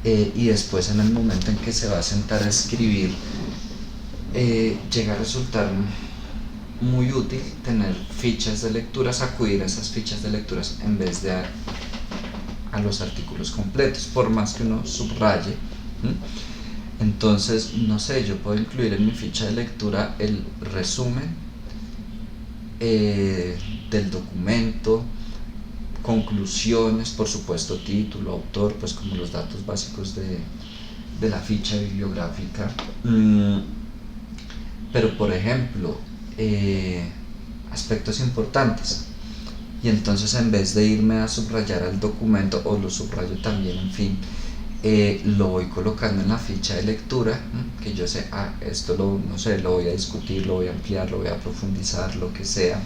y después en el momento en que se va a sentar a escribir, llega a resultar muy útil tener fichas de lecturas, acudir a esas fichas de lecturas en vez de a los artículos completos, por más que uno subraye. Entonces, no sé, yo puedo incluir en mi ficha de lectura el resumen del documento, conclusiones, por supuesto título, autor, pues como los datos básicos de la ficha bibliográfica. Pero por ejemplo, aspectos importantes, y entonces en vez de irme a subrayar el documento, o lo subrayo también, en fin, lo voy colocando en la ficha de lectura, que yo sé, esto no sé, lo voy a discutir, lo voy a ampliar, lo voy a profundizar, lo que sea,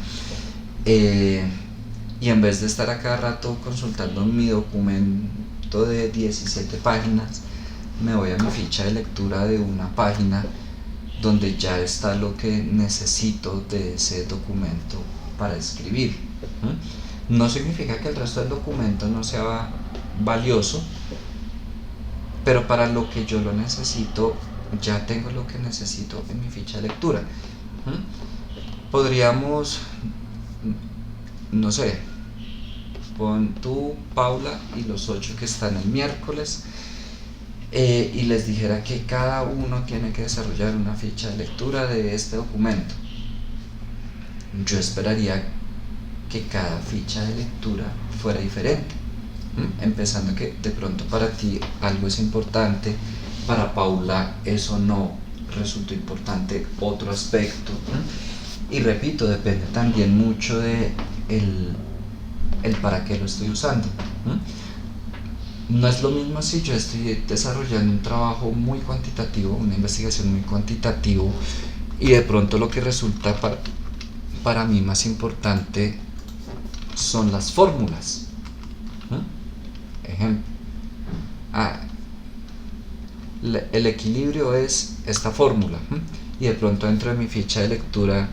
y en vez de estar a cada rato consultando mi documento de 17 páginas, me voy a mi ficha de lectura de una página donde ya está lo que necesito de ese documento para escribir. No significa que el resto del documento no sea valioso, pero para lo que yo lo necesito, ya tengo lo que necesito en mi ficha de lectura. Podríamos, no sé, pon tú, Paula, y los 8 que están el miércoles, y les dijera que cada uno tiene que desarrollar una ficha de lectura de este documento. Yo esperaría que cada ficha de lectura fuera diferente, empezando que de pronto para ti algo es importante, para Paula eso no resultó importante, otro aspecto, y repito, depende también mucho de el para qué lo estoy usando. No es lo mismo si yo estoy desarrollando un trabajo muy cuantitativo, una investigación muy cuantitativo, y de pronto lo que resulta para mí más importante son las fórmulas. Ejemplo, ah, el equilibrio es esta fórmula, y de pronto dentro de mi ficha de lectura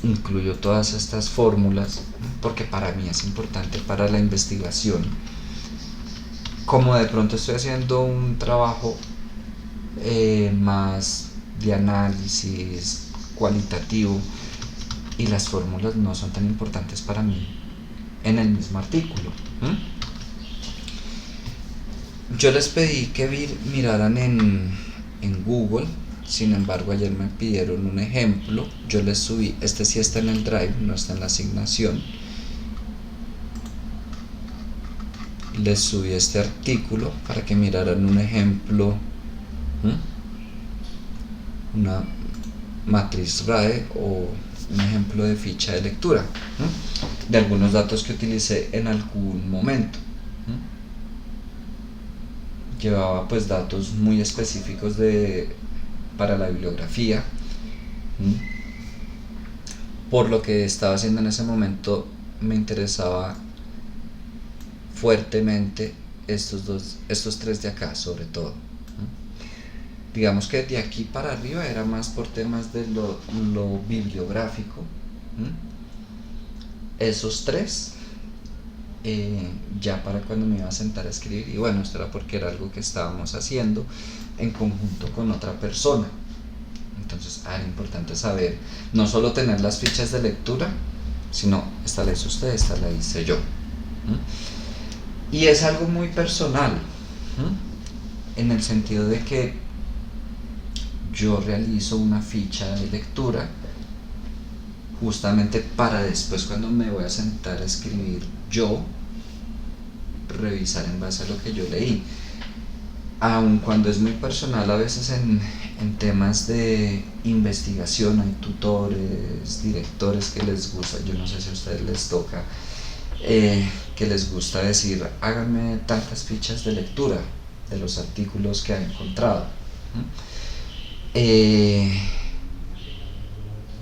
incluyo todas estas fórmulas porque para mí es importante para la investigación. Como de pronto estoy haciendo un trabajo más de análisis cualitativo y las fórmulas no son tan importantes para mí en el mismo artículo. Yo les pedí que miraran en Google. Sin embargo, ayer me pidieron un ejemplo. Yo les subí, este sí está en el Drive, no está en la asignación. Les subí este artículo para que miraran un ejemplo, una matriz RAE o un ejemplo de ficha de lectura, de algunos datos que utilicé en algún momento. Llevaba pues datos muy específicos para la bibliografía. Por lo que estaba haciendo en ese momento me interesaba fuertemente estos tres de acá sobre todo. Digamos que de aquí para arriba era más por temas de lo bibliográfico. Esos tres ya para cuando me iba a sentar a escribir, y bueno, esto era porque era algo que estábamos haciendo en conjunto con otra persona. Entonces era importante saber, no solo tener las fichas de lectura, sino esta la hizo usted, esta la hice yo. Y es algo muy personal, en el sentido de que yo realizo una ficha de lectura justamente para después, cuando me voy a sentar a escribir yo, revisar en base a lo que yo leí. Aun cuando es muy personal, a veces en temas de investigación hay tutores, directores que les gusta, yo no sé si a ustedes les toca, que les gusta decir, háganme tantas fichas de lectura de los artículos que han encontrado.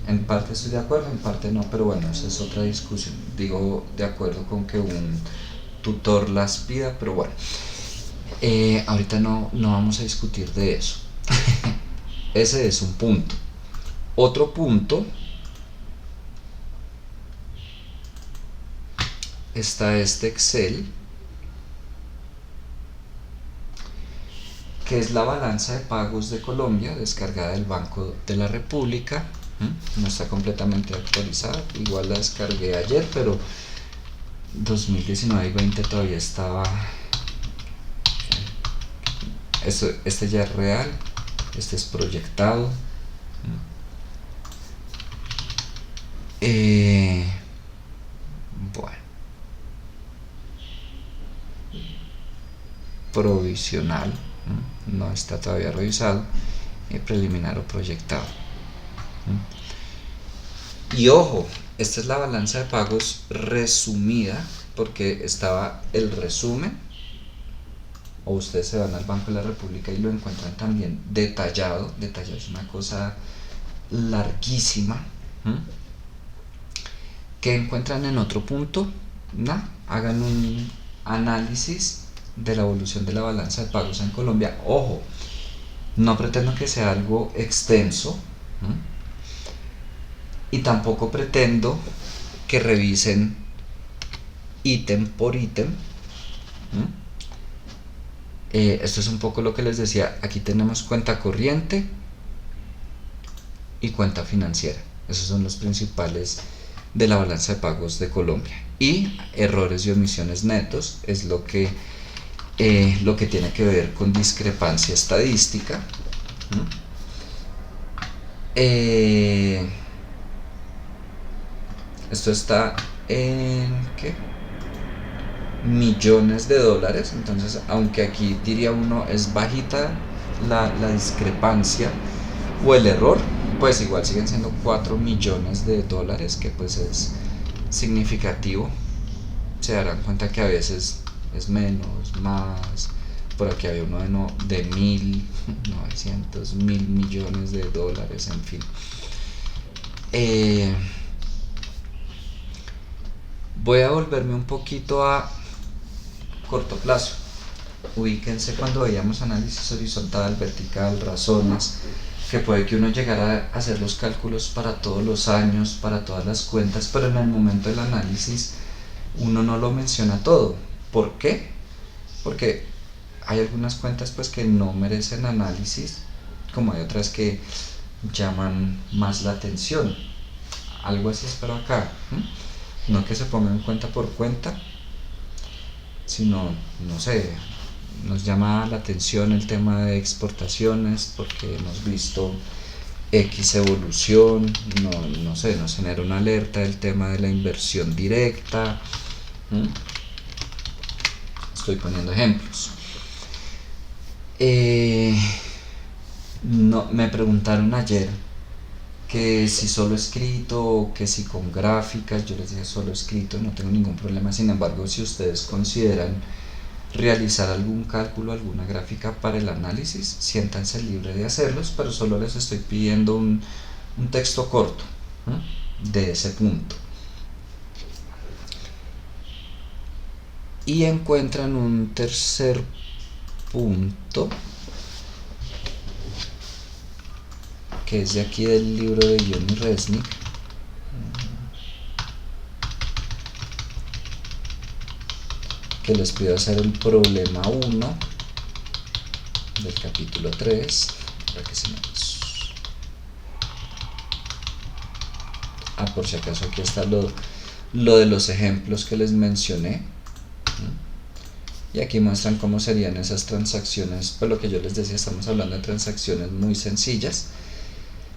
En parte estoy de acuerdo, en parte no, pero bueno, esa es otra discusión. Digo de acuerdo con que un tutor las pida, pero bueno, ahorita no vamos a discutir de eso. Ese es un punto. Otro punto está este Excel, que es la balanza de pagos de Colombia descargada del Banco de la República. No está completamente actualizada, igual la descargué ayer, pero 2019 y 20 todavía estaba. Este ya es real, este es proyectado. Bueno, provisional, no está todavía revisado, y preliminar o proyectado. Y ojo, esta es la balanza de pagos resumida, porque estaba el resumen, o ustedes se van al Banco de la República y lo encuentran también detallado es una cosa larguísima. ¿Qué encuentran en otro punto? Hagan un análisis de la evolución de la balanza de pagos en Colombia. Ojo, no pretendo que sea algo extenso, y tampoco pretendo que revisen ítem por ítem. Esto es un poco lo que les decía. Aquí tenemos cuenta corriente y cuenta financiera. Esos son los principales de la balanza de pagos de Colombia. Y errores y omisiones netos es lo que tiene que ver con discrepancia estadística. Esto está en millones de dólares. Entonces, aunque aquí diría uno es bajita la discrepancia o el error, pues igual siguen siendo 4 millones de dólares, que pues es significativo. Se darán cuenta que a veces es menos, más. Por aquí había uno de 1.900.000 millones de dólares, en fin. Voy a volverme un poquito a corto plazo. Ubíquense cuando veíamos análisis horizontal, vertical, razones, que puede que uno llegara a hacer los cálculos para todos los años, para todas las cuentas, pero en el momento del análisis uno no lo menciona todo. ¿Por qué? Porque hay algunas cuentas pues que no merecen análisis, como hay otras que llaman más la atención. Algo así espero acá. No que se pongan cuenta por cuenta, sino, no sé, nos llama la atención el tema de exportaciones porque hemos visto X evolución, no sé, nos genera una alerta el tema de la inversión directa. Estoy poniendo ejemplos. No, me preguntaron ayer que si solo escrito o que si con gráficas. Yo les dije solo escrito, no tengo ningún problema. Sin embargo, si ustedes consideran realizar algún cálculo, alguna gráfica para el análisis, siéntanse libres de hacerlos, pero solo les estoy pidiendo un texto corto de ese punto. Y encuentran un tercer punto que es de aquí del libro de Johnny Resnick, que les pido hacer el problema 1 del capítulo 3 para que se me... por si acaso aquí está lo de los ejemplos que les mencioné, y aquí muestran cómo serían esas transacciones. Pues lo que yo les decía, estamos hablando de transacciones muy sencillas,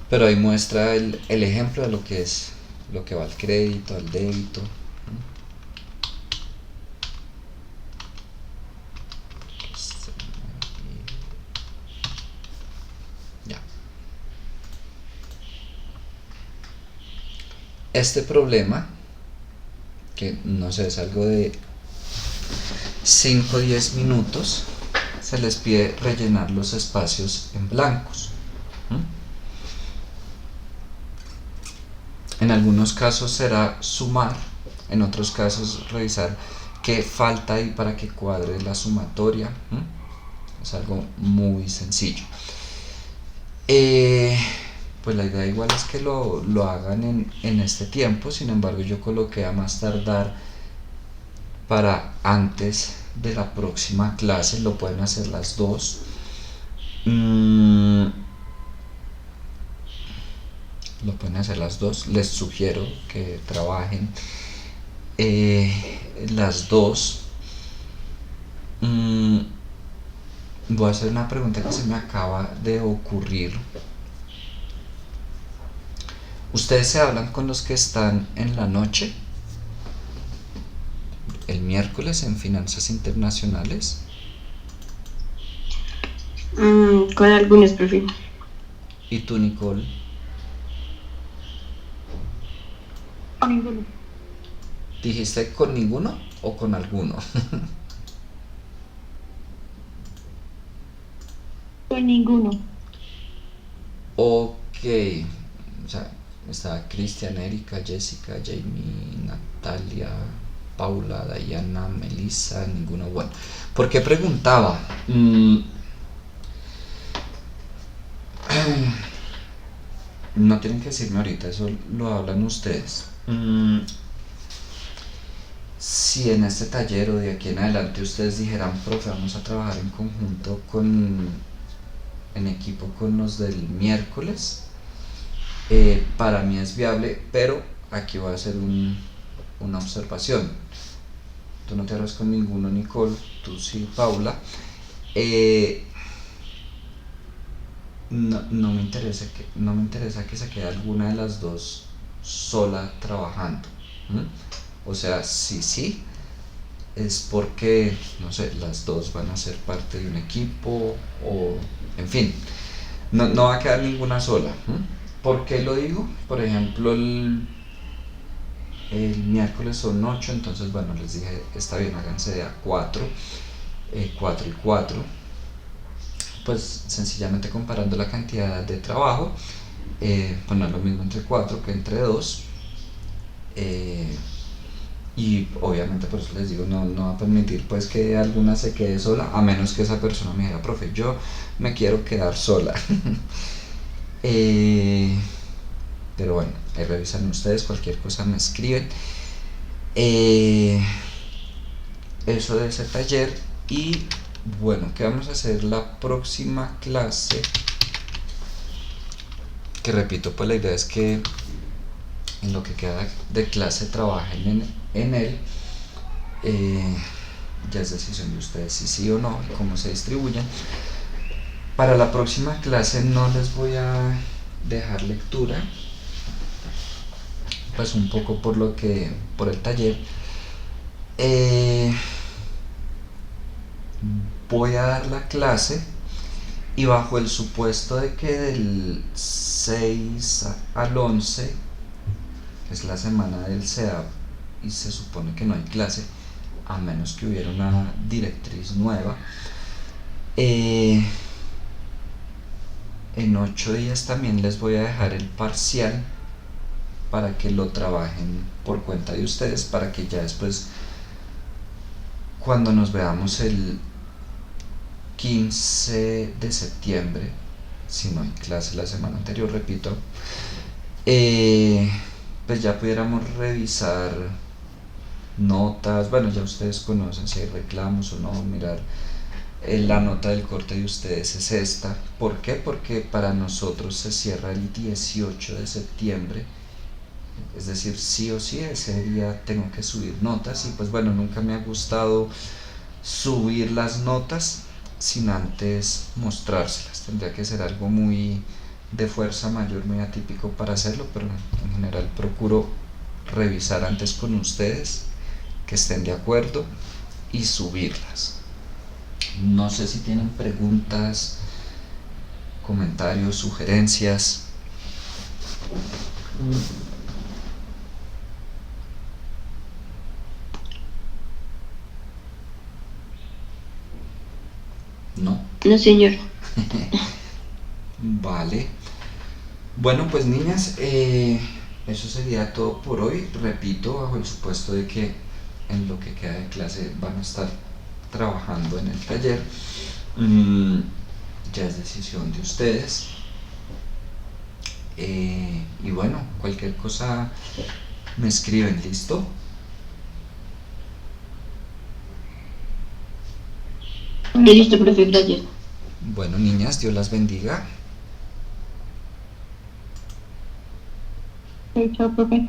pero ahí muestra el ejemplo de lo que es, lo que va al crédito, al débito. Ya. Este problema, que no sé, es algo de 5 o 10 minutos, se les pide rellenar los espacios en blancos. En algunos casos será sumar, en otros casos revisar qué falta ahí para que cuadre la sumatoria. Es algo muy sencillo. Pues la idea igual es que lo hagan en este tiempo. Sin embargo, yo coloqué a más tardar para antes de la próxima clase. Lo pueden hacer las dos. Lo pueden hacer las dos. Les sugiero que trabajen las dos. Voy a hacer una pregunta que se me acaba de ocurrir. ¿Ustedes se hablan con los que están en la noche? El miércoles en Finanzas Internacionales. Con algunos, profe. ¿Y tú, Nicole? Con ninguno. ¿Dijiste con ninguno o con alguno? Con ninguno. Ok. O sea, está Cristian, Erika, Jessica, Jamie, Natalia, Paula, Diana, Melissa, ninguno. Bueno, ¿por qué preguntaba? No tienen que decirme ahorita, eso lo hablan ustedes. Si en este taller o de aquí en adelante ustedes dijeran, profe, vamos a trabajar en conjunto en equipo con los del miércoles, para mí es viable, pero aquí voy a hacer una observación. Tú no te hablas con ninguno, Nicole, tú sí, Paula. No me interesa que se quede alguna de las dos sola trabajando. O sea, sí, es porque, no sé, las dos van a ser parte de un equipo, o en fin, no va a quedar ninguna sola. ¿Por qué lo digo? Por ejemplo, el miércoles son 8, entonces bueno, les dije, está bien, háganse de a 4, 4 y 4, pues sencillamente comparando la cantidad de trabajo, pues no es lo mismo entre 4 que entre 2, y obviamente por eso les digo, no va a permitir pues que alguna se quede sola, a menos que esa persona me diga, profe, yo me quiero quedar sola. Eh, pero bueno, ahí revisan ustedes, cualquier cosa me escriben. Eso de ese taller. Y bueno, ¿qué vamos a hacer la próxima clase? Que repito, pues la idea es que en lo que queda de clase trabajen en él. Ya es decisión de ustedes si sí o no, cómo se distribuyen. Para la próxima clase no les voy a dejar lectura, pues un poco por el taller. Voy a dar la clase y bajo el supuesto de que del 6 al 11 es la semana del CEDAP y se supone que no hay clase, a menos que hubiera una directriz nueva. En 8 días también les voy a dejar el parcial para que lo trabajen por cuenta de ustedes, para que ya después, cuando nos veamos el 15 de septiembre, si no hay clase la semana anterior, repito, pues ya pudiéramos revisar notas, bueno, ya ustedes conocen si hay reclamos o no, mirar la nota del corte de ustedes es esta. ¿Por qué? Porque para nosotros se cierra el 18 de septiembre, es decir, sí o sí ese día tengo que subir notas y pues bueno, nunca me ha gustado subir las notas sin antes mostrárselas. Tendría que ser algo muy de fuerza mayor, muy atípico para hacerlo, pero en general procuro revisar antes con ustedes, que estén de acuerdo y subirlas. No sé si tienen preguntas, comentarios, sugerencias. No. No, señor. Vale. Bueno, pues niñas, eso sería todo por hoy. Repito, bajo el supuesto de que en lo que queda de clase van a estar trabajando en el taller. Ya es decisión de ustedes. Y bueno, cualquier cosa me escriben, ¿listo? Listo, profe, gracias. Bueno, niñas, Dios las bendiga. Chao, profe.